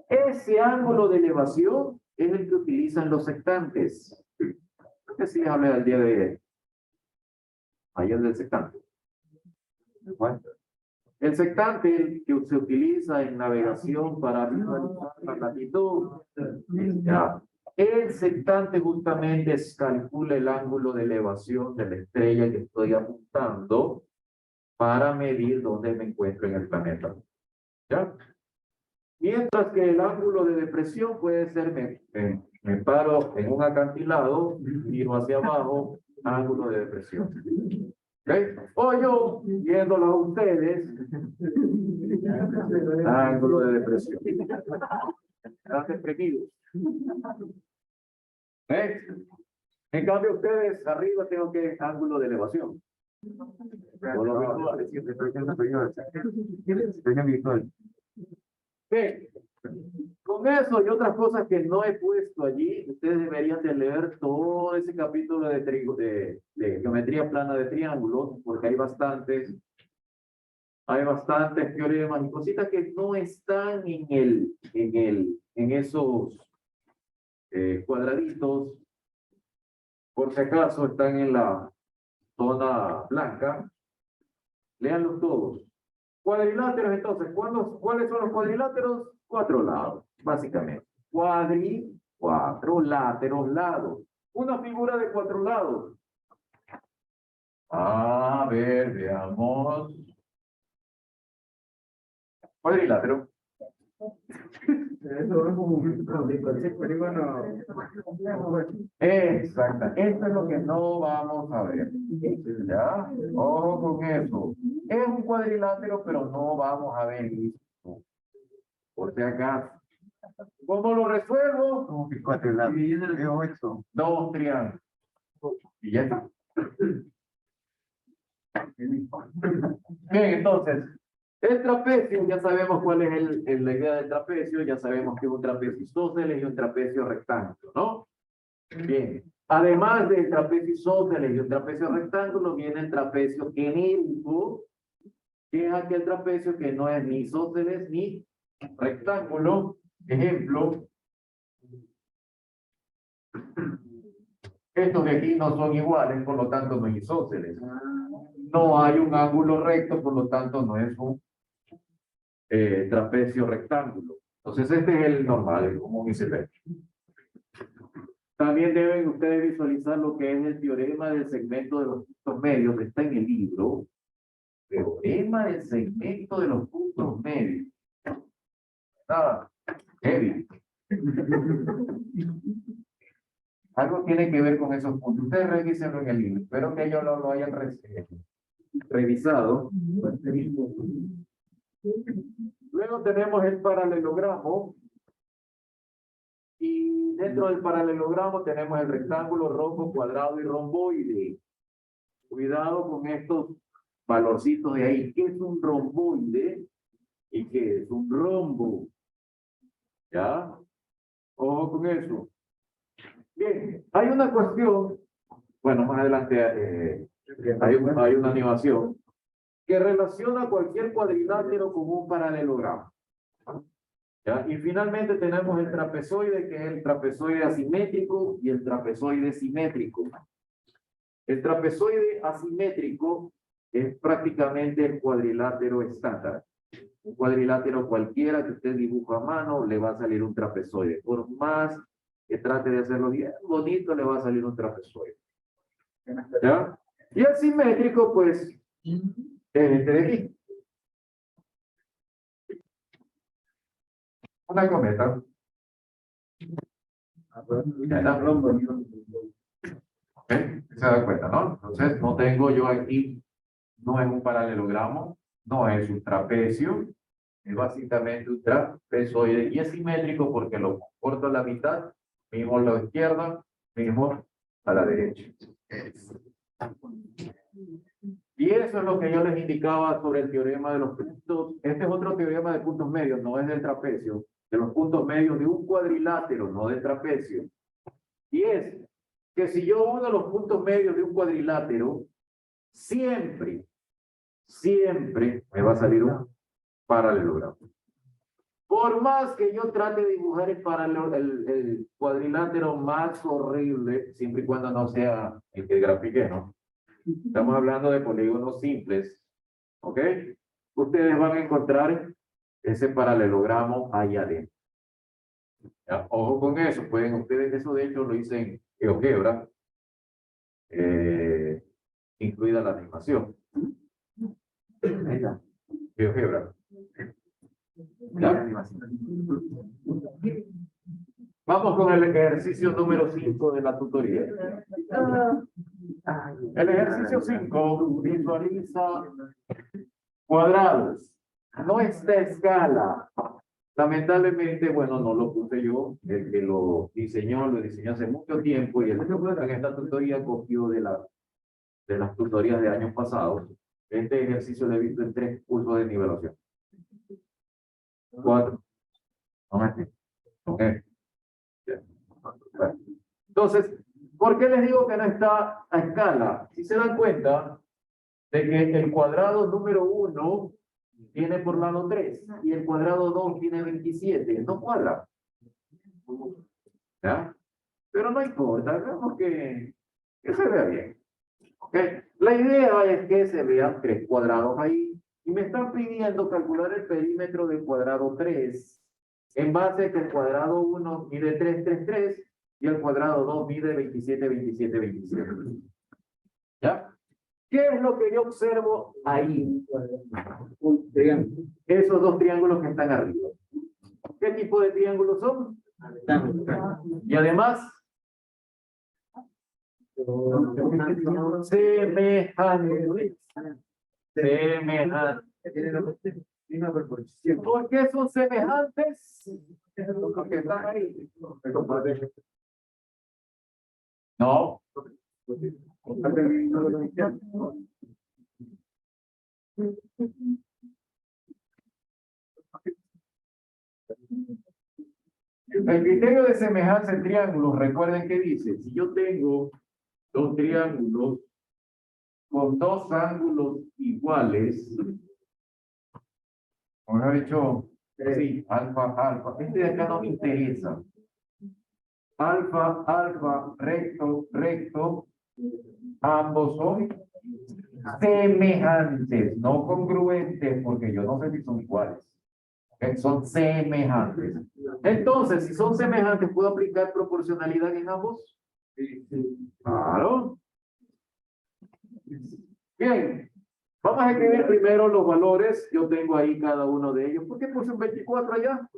Ese ángulo de elevación es el que utilizan los sectantes. Creo que sí les hablé al día de ayer del sectante. Bueno, el sectante el que se utiliza en navegación para visualizar la latitud. Ya. El sectante justamente calcula el ángulo de elevación de la estrella que estoy apuntando para medir dónde me encuentro en el planeta. ¿Ya? Mientras que el ángulo de depresión puede ser, me paro en un acantilado, miro hacia abajo, ángulo de depresión. ¿Okay? O yo, viéndolo a ustedes, ángulo de depresión. Están deprimidos. ¿Eh? En cambio, ustedes arriba tengo que ángulo de elevación. Bien. Con eso y otras cosas que no he puesto allí, ustedes deberían de leer todo ese capítulo de geometría plana de triángulos, porque hay bastantes teoremas y cositas que no están en esos cuadraditos. Por si acaso están en la zona blanca. Léanlos todos. Cuadriláteros, entonces, ¿cuáles son los cuadriláteros? 4 lados, básicamente. 4 láteros, lados. Una figura de 4 lados. A ver, veamos. Cuadrilátero. Exacto. Esto es lo que no vamos a ver. ¿Ya? Ojo con eso. Es un cuadrilátero, pero no vamos a ver esto. Por si acaso. ¿Cómo lo resuelvo? Como que cuadrilátero. 2 triángulos. Y ya está. Bien, entonces, el trapecio, ya sabemos cuál es la idea del trapecio, ya sabemos que es un trapecio isósceles y un trapecio rectángulo, ¿no? Bien. Además del trapecio isósceles y el trapecio rectángulo, viene el trapecio genérico, que es aquel trapecio que no es ni isósceles ni rectángulo. Ejemplo, estos de aquí no son iguales, por lo tanto no es isósceles. No hay un ángulo recto, por lo tanto no es un trapecio rectángulo. Entonces este es el normal, el común y silvestre. También deben ustedes visualizar lo que es el teorema del segmento de los puntos medios, que está en el libro. Teorema del segmento de los puntos medios. Nada, heavy. Algo tiene que ver con esos puntos. Ustedes revísenlo en el libro. Espero que ellos lo hayan revisado. Luego tenemos el paralelogramo. Y dentro del paralelogramo tenemos el rectángulo, rombo, cuadrado y romboide. Cuidado con estos valorcitos de ahí. ¿Qué es un romboide? ¿Y qué es un rombo? ¿Ya? Ojo con eso. Bien, hay una cuestión, bueno, más adelante hay una animación que relaciona cualquier cuadrilátero con un paralelogramo. ¿Ya? Y finalmente tenemos el trapezoide, que es el trapezoide asimétrico y el trapezoide simétrico. El trapezoide asimétrico es prácticamente el cuadrilátero estándar. Un cuadrilátero cualquiera que usted dibuja a mano, le va a salir un trapezoide. Por más que trate de hacerlo bien bonito, le va a salir un trapezoide. ¿Ya? Y el simétrico, pues, es este de aquí. Una cometa. Ya está. ¿Ok? Se da cuenta, ¿no? Entonces, no tengo yo aquí, no es un paralelogramo, no es un trapecio, es básicamente un trapezoide y es simétrico porque lo corto a la mitad, mismo a la izquierda, mismo a la derecha. Y eso es lo que yo les indicaba sobre el teorema de los puntos. Este es otro teorema de puntos medios, no es del trapecio, de los puntos medios de un cuadrilátero, no del trapecio. Y es que si yo uno los puntos medios de un cuadrilátero, siempre me va a salir un paralelogramo. Por más que yo trate de dibujar el cuadrilátero más horrible, siempre y cuando no sea el que grafiqué, ¿no? Estamos hablando de polígonos simples, ¿ok? Ustedes van a encontrar ese paralelogramo ahí adentro. ¿Ya? Ojo con eso, pueden ustedes, eso de hecho lo hice en GeoGebra, incluida la animación. GeoGebra. ¿Ya? Vamos con el ejercicio número 5 de la tutoría. El ejercicio 5 visualiza cuadrados. No está a escala. Lamentablemente, bueno, no lo puse yo. El que lo diseñó hace mucho tiempo y el que en esta tutoría copió de las tutorías de años pasados. Este ejercicio lo he visto en 3 cursos de nivelación. 4. Entonces, ¿por qué les digo que no está a escala? Si se dan cuenta de que el cuadrado número 1 tiene por lado 3 y el cuadrado 2 tiene 27, no cuadra. ¿Ya? Pero no importa, hagamos que se vea bien. ¿Okay? La idea es que se vean 3 cuadrados ahí y me están pidiendo calcular el perímetro del cuadrado 3 en base a que el cuadrado 1 mide 3, 3, 3 y el cuadrado 2 mide 27, 27, 27. ¿Ya? ¿Qué es lo que yo observo ahí? Esos 2 triángulos que están arriba. ¿Qué tipo de triángulos son? Y además, semejantes. ¿Por qué son semejantes? Porque están ahí. No. El criterio de semejanza en triángulos, recuerden que dice, si yo tengo dos triángulos con dos ángulos iguales, como he dicho, sí, alfa, alfa, este de acá no me interesa. Alfa, alfa, recto, recto, ambos son semejantes, no congruentes, porque yo no sé si son iguales. Son semejantes. Entonces, si son semejantes, ¿puedo aplicar proporcionalidad en ambos? Claro. Bien. Vamos a escribir primero los valores. Yo tengo ahí cada uno de ellos. ¿Por qué puse un 24 allá?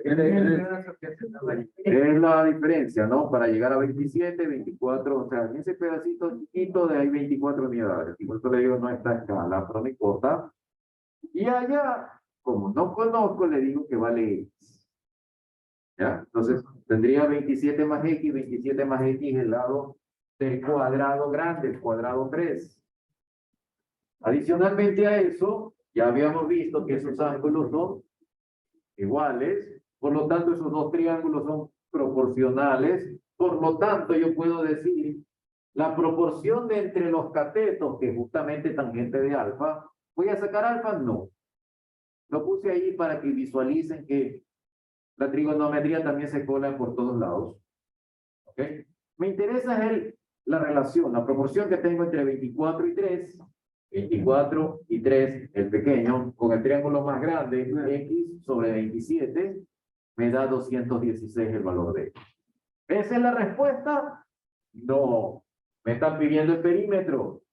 Es la diferencia, ¿no? Para llegar a 27, 24, o sea, en ese pedacito chiquito de ahí 24 unidades. Y por eso le digo, no está a escala, pero no importa. Y allá, como no conozco, le digo que vale X. ¿Ya? Entonces, tendría 27 más X, 27 más X el lado del cuadrado grande, el cuadrado 3. Adicionalmente a eso, ya habíamos visto que esos ángulos son iguales, por lo tanto esos dos triángulos son proporcionales, por lo tanto yo puedo decir la proporción de entre los catetos, que es justamente tangente de alfa. ¿Voy a sacar alfa? No. Lo puse ahí para que visualicen que la trigonometría también se cola por todos lados. ¿Ok? Me interesa la relación, la proporción que tengo entre 24 y 3. 24 y 3, el pequeño, con el triángulo más grande, X sobre 27, me da 216 el valor de X. ¿Esa es la respuesta? No. Me están pidiendo el perímetro.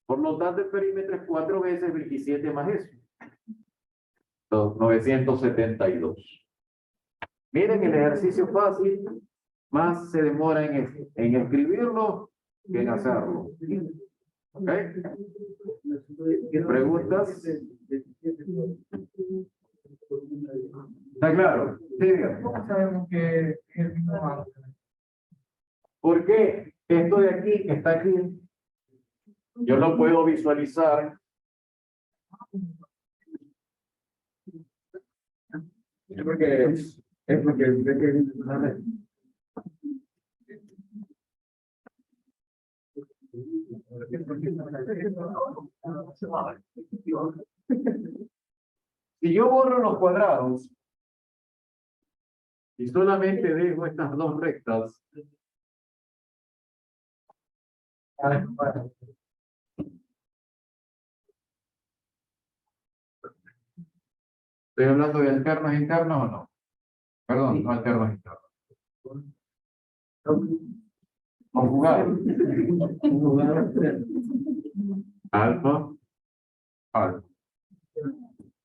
Por lo tanto, el perímetro es 4 veces 27 más eso. 972. Miren el ejercicio fácil, más se demora en escribirlo que en hacerlo. ¿Ok? ¿Preguntas? ¿Está claro? Sí, ¿Cómo sabemos que es el mismo ángulo? ¿por qué? Esto de aquí, que está aquí, yo lo puedo visualizar. Es porque Si yo borro los cuadrados y solamente dejo estas dos rectas, ¿estoy hablando de alternos internos o no? Perdón, no alternos internos. Conjugados. Alfa, alfa.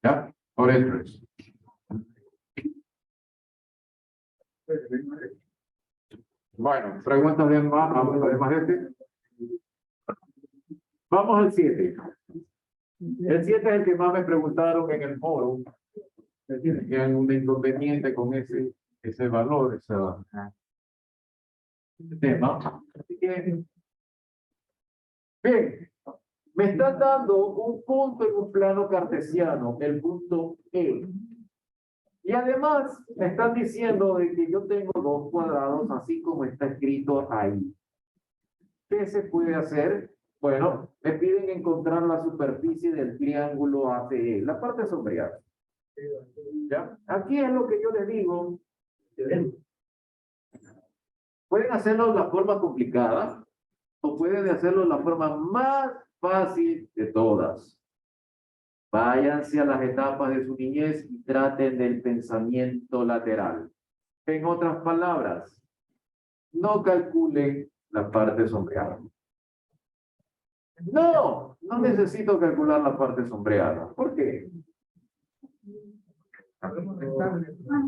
¿Ya? Por eso es. Bueno, preguntas de más, además de este. Vamos al 7. El 7 es el que más me preguntaron en el foro. Tienen un inconveniente con ese valor, ese tema. Así que, bien, me están dando un punto en un plano cartesiano, el punto E. Y además me están diciendo de que yo tengo dos cuadrados, así como está escrito ahí. ¿Qué se puede hacer? Bueno, me piden encontrar la superficie del triángulo ACE, la parte sombreada. ¿Ya? Aquí es lo que yo les digo. Pueden hacerlo de la forma complicada o pueden hacerlo de la forma más fácil de todas. Váyanse a las etapas de su niñez y traten del pensamiento lateral. En otras palabras, no calculen la parte sombreada. No necesito calcular la parte sombreada. ¿Por qué?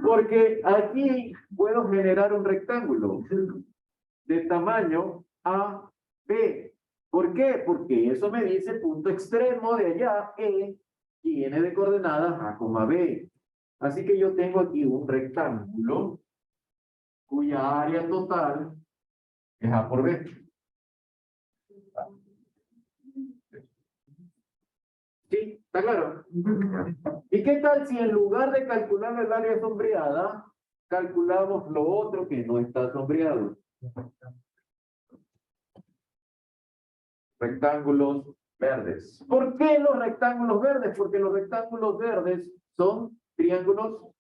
Porque aquí puedo generar un rectángulo de tamaño AB. ¿Por qué? Porque eso me dice el punto extremo de allá, E, y viene de coordenadas A, B. Así que yo tengo aquí un rectángulo cuya área total es A por B. ¿Sí? ¿Está claro? ¿Y qué tal si en lugar de calcular el área sombreada, calculamos lo otro que no está sombreado. Rectángulos verdes. ¿Por qué los rectángulos verdes? Porque los rectángulos verdes son triángulos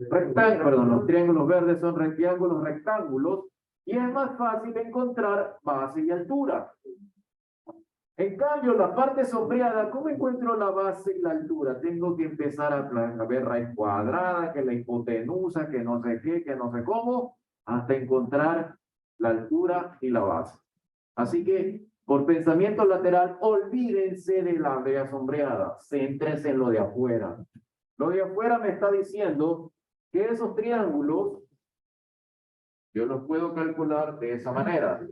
perdón, los triángulos verdes son rectángulos y es más fácil encontrar base y altura. En cambio, la parte sombreada, ¿cómo encuentro la base y la altura? Tengo que empezar a ver raíz cuadrada, que la hipotenusa, que no sé qué, que no sé cómo, hasta encontrar la altura y la base. Así que, por pensamiento lateral, olvídense de la área sombreada, céntrense en lo de afuera. Lo de afuera me está diciendo que esos triángulos, yo los puedo calcular de esa manera.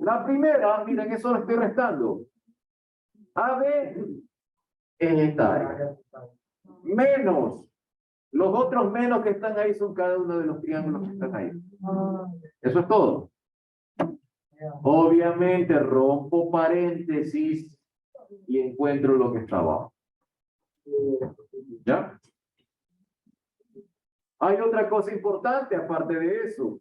La primera, miren, eso lo estoy restando. AB es esta área. Menos. Los otros menos que están ahí son cada uno de los triángulos que están ahí. Eso es todo. Obviamente rompo paréntesis y encuentro lo que está abajo. ¿Ya? Hay otra cosa importante aparte de eso.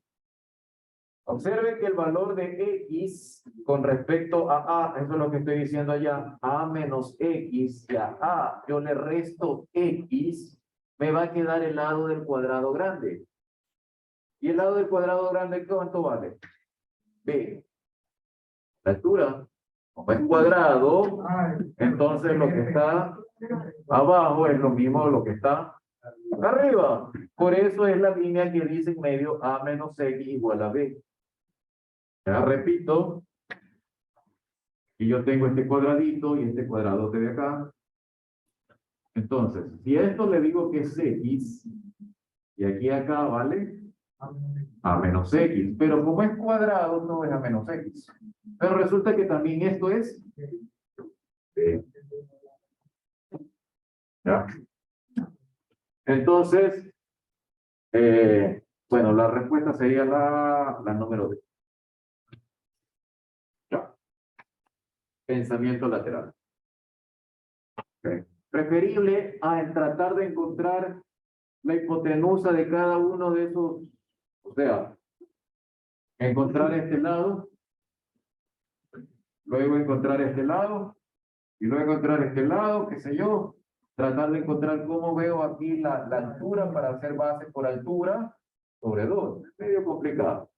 Observe que el valor de X con respecto a A, eso es lo que estoy diciendo allá, A menos X, y a A yo le resto X, me va a quedar el lado del cuadrado grande. ¿Y el lado del cuadrado grande cuánto vale? B. La altura, como es cuadrado, entonces lo que está abajo es lo mismo de lo que está arriba. Por eso es la línea que dice en medio A menos X igual a B. Ya repito, y yo tengo este cuadradito y este cuadrado de acá. Entonces, si a esto le digo que es X, y aquí acá vale A menos X, pero como es cuadrado, no es A menos X. Pero resulta que también esto es B. ¿Ya? Entonces, bueno, la respuesta sería la número D. ¿Ya? Pensamiento lateral. Okay. Preferible a tratar de encontrar la hipotenusa de cada uno de esos, o sea, encontrar este lado, luego encontrar este lado, y luego encontrar este lado, qué sé yo, tratar de encontrar cómo veo aquí la altura para hacer base por altura sobre 2. Es medio complicado.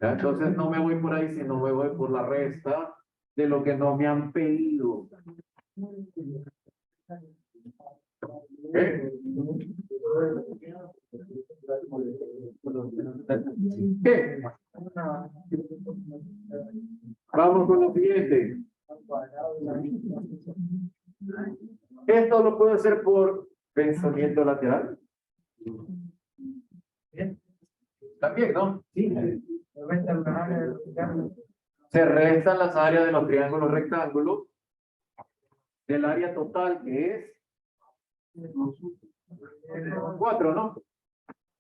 ¿Ya? Entonces no me voy por ahí, sino me voy por la resta de lo que no me han pedido. ¿Qué? ¿Qué? Vamos con lo siguiente. Esto lo puedo hacer por pensamiento lateral. También, ¿no? Sí. Se restan las áreas de los triángulos rectángulos del área total que es 4, ¿no?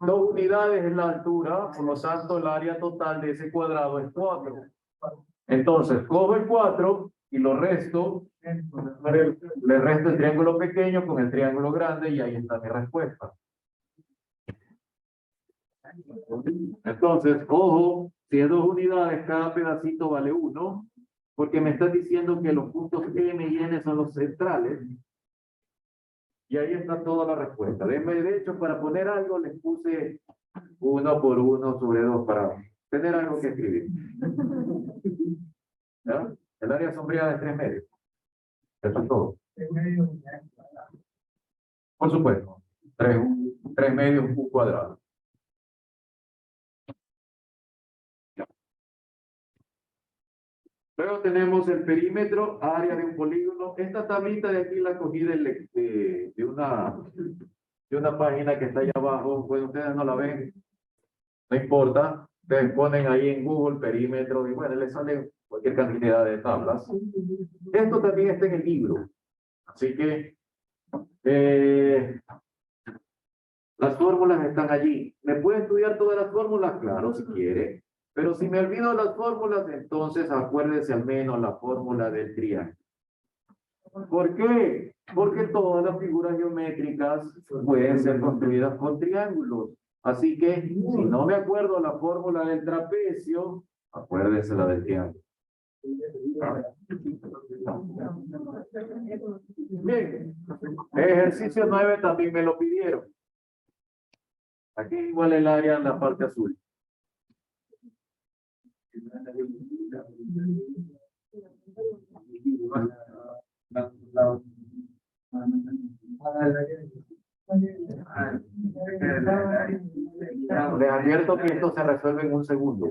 2 unidades es la altura, por lo tanto el área total de ese cuadrado es 4. Entonces, cojo el 4 y lo resto, le resto el triángulo pequeño con el triángulo grande y ahí está mi respuesta. Entonces, ojo, si es 2 unidades, cada pedacito vale 1, porque me estás diciendo que los puntos M y N son los centrales. Y ahí está toda la respuesta. De hecho, para poner algo, les puse 1 por 1 sobre 2 para tener algo que escribir. ¿Ya? El área sombreada es 3 medios. Eso es todo. Por supuesto. 3 medios, un cuadrado. Luego tenemos el perímetro, área de un polígono. Esta tablita de aquí la cogí de una página que está allá abajo. Pues ustedes no la ven, no importa. Ustedes ponen ahí en Google perímetro y bueno, les sale cualquier cantidad de tablas. Esto también está en el libro. Así que las fórmulas están allí. ¿Me puede estudiar todas las fórmulas? Claro, si quiere. Pero si me olvido las fórmulas, entonces acuérdese al menos la fórmula del triángulo. ¿Por qué? Porque todas las figuras geométricas pueden ser construidas con triángulos. Así que, si no me acuerdo la fórmula del trapecio, acuérdese la del triángulo. Bien, ejercicio 9 también me lo pidieron. Aquí igual el área en la parte azul. Les advierto que esto se resuelve en un segundo. A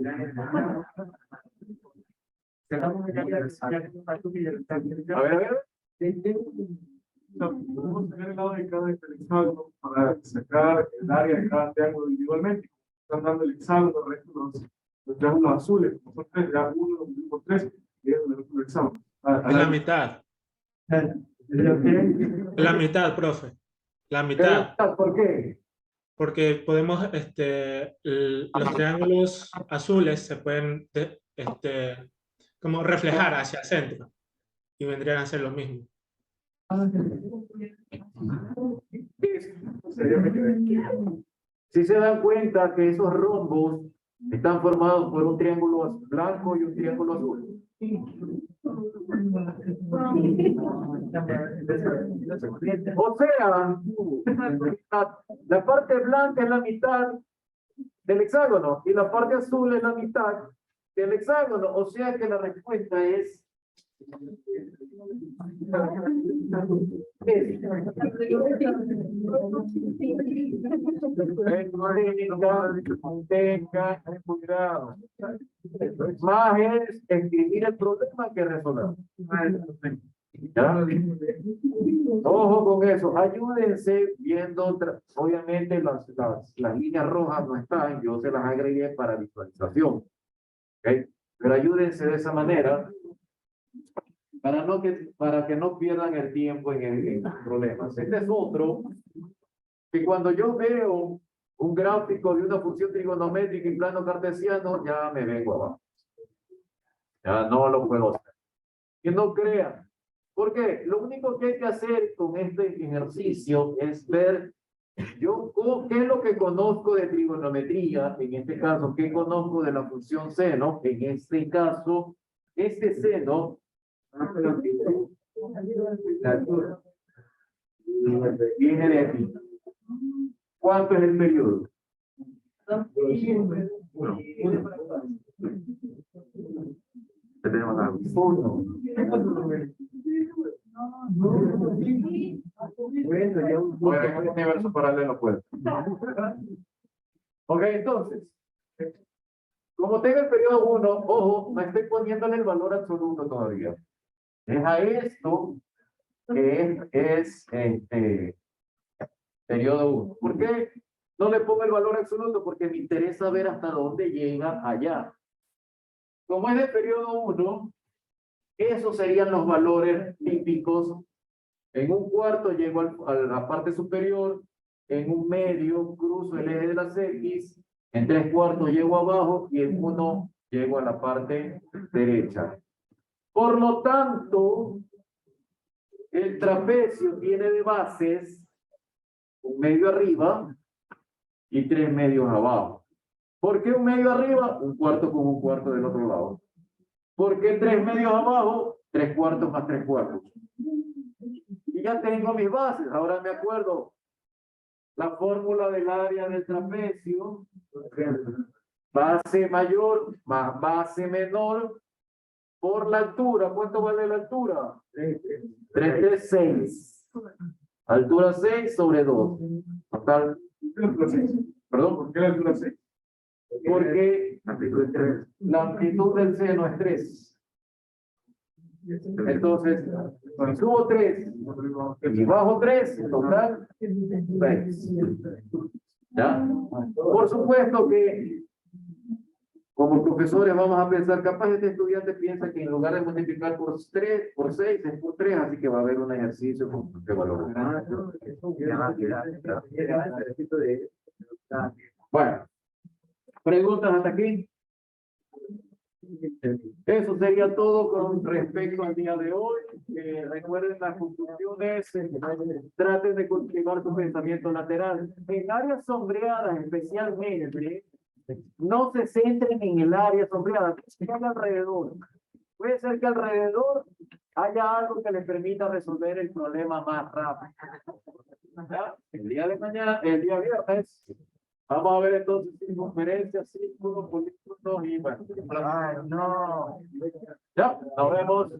ver. Podemos sacar el lado de cada hexágono para sacar el área de cada triángulo individualmente. Están dando el hexágono, los triángulos azules, como son tres, ya uno lo multiplico por tres, y es el hexágono. En la mitad. En la mitad, profe. La mitad. ¿Por qué? Porque podemos, los triángulos azules se pueden, como reflejar hacia el centro. Y vendrían a ser lo mismo. Si se dan cuenta que esos rombos están formados por un triángulo blanco y un triángulo azul. O sea, la parte blanca es la mitad del hexágono y la parte azul es la mitad del hexágono. O sea que la respuesta es tenga cuidado. Más es escribir el problema que resolver. ¿Ya? Ojo con eso. Ayúdense viendo, obviamente las líneas rojas no están, yo se las agregué para visualización. ¿Okay? Pero ayúdense de esa manera para que no pierdan el tiempo en los problemas. Este es otro que cuando yo veo un gráfico de una función trigonométrica en plano cartesiano, ya me vengo abajo. Ya no lo puedo hacer. Que no crean. Porque lo único que hay que hacer con este ejercicio es ver yo qué es lo que conozco de trigonometría, en este caso, qué conozco de la función seno, en este caso, este seno la altura viene de aquí. ¿Cuánto es el periodo? Uno. Bueno, un universo paralelo puede. Ok, entonces, como tengo el periodo 1, ojo, no estoy poniéndole el valor absoluto todavía. Es a esto que es periodo 1. ¿Por qué no le pongo el valor absoluto? Porque me interesa ver hasta dónde llega allá. Como es de periodo 1, esos serían los valores típicos. En un cuarto llego a la parte superior, en un medio cruzo el eje de las X, en 3/4 llego abajo y en 1 llego a la parte derecha. Por lo tanto, el trapecio tiene de bases un medio arriba y 3 medios abajo. ¿Por qué un medio arriba? Un cuarto con un cuarto del otro lado. ¿Por qué 3 medios abajo? 3/4 más 3/4. Y ya tengo mis bases. Ahora me acuerdo la fórmula del área del trapecio. Base mayor más base menor por la altura. ¿Cuánto vale la altura? 3, 6. Altura 6 sobre 2. Total. Perdón, ¿por qué la altura 6? Porque la amplitud del seno es 3. Entonces, subo 3 y bajo 3, total 6. ¿Ya? Por supuesto que como profesores vamos a pensar, capaz este estudiante piensa que en lugar de multiplicar por 6 es por 3, así que va a haber un ejercicio con este valor. Bueno, ¿preguntas hasta aquí? Eso sería todo con respecto al día de hoy. Recuerden las conclusiones, traten de cultivar su pensamiento lateral. En áreas sombreadas especialmente, no se centren en el área sombreada, que hay alrededor. Puede ser que alrededor haya algo que les permita resolver el problema más rápido. ¿Ya? El día de mañana, el día viernes, vamos a ver entonces circunferencias, círculos, polígonos y bueno. Ay, no. Ya, nos vemos.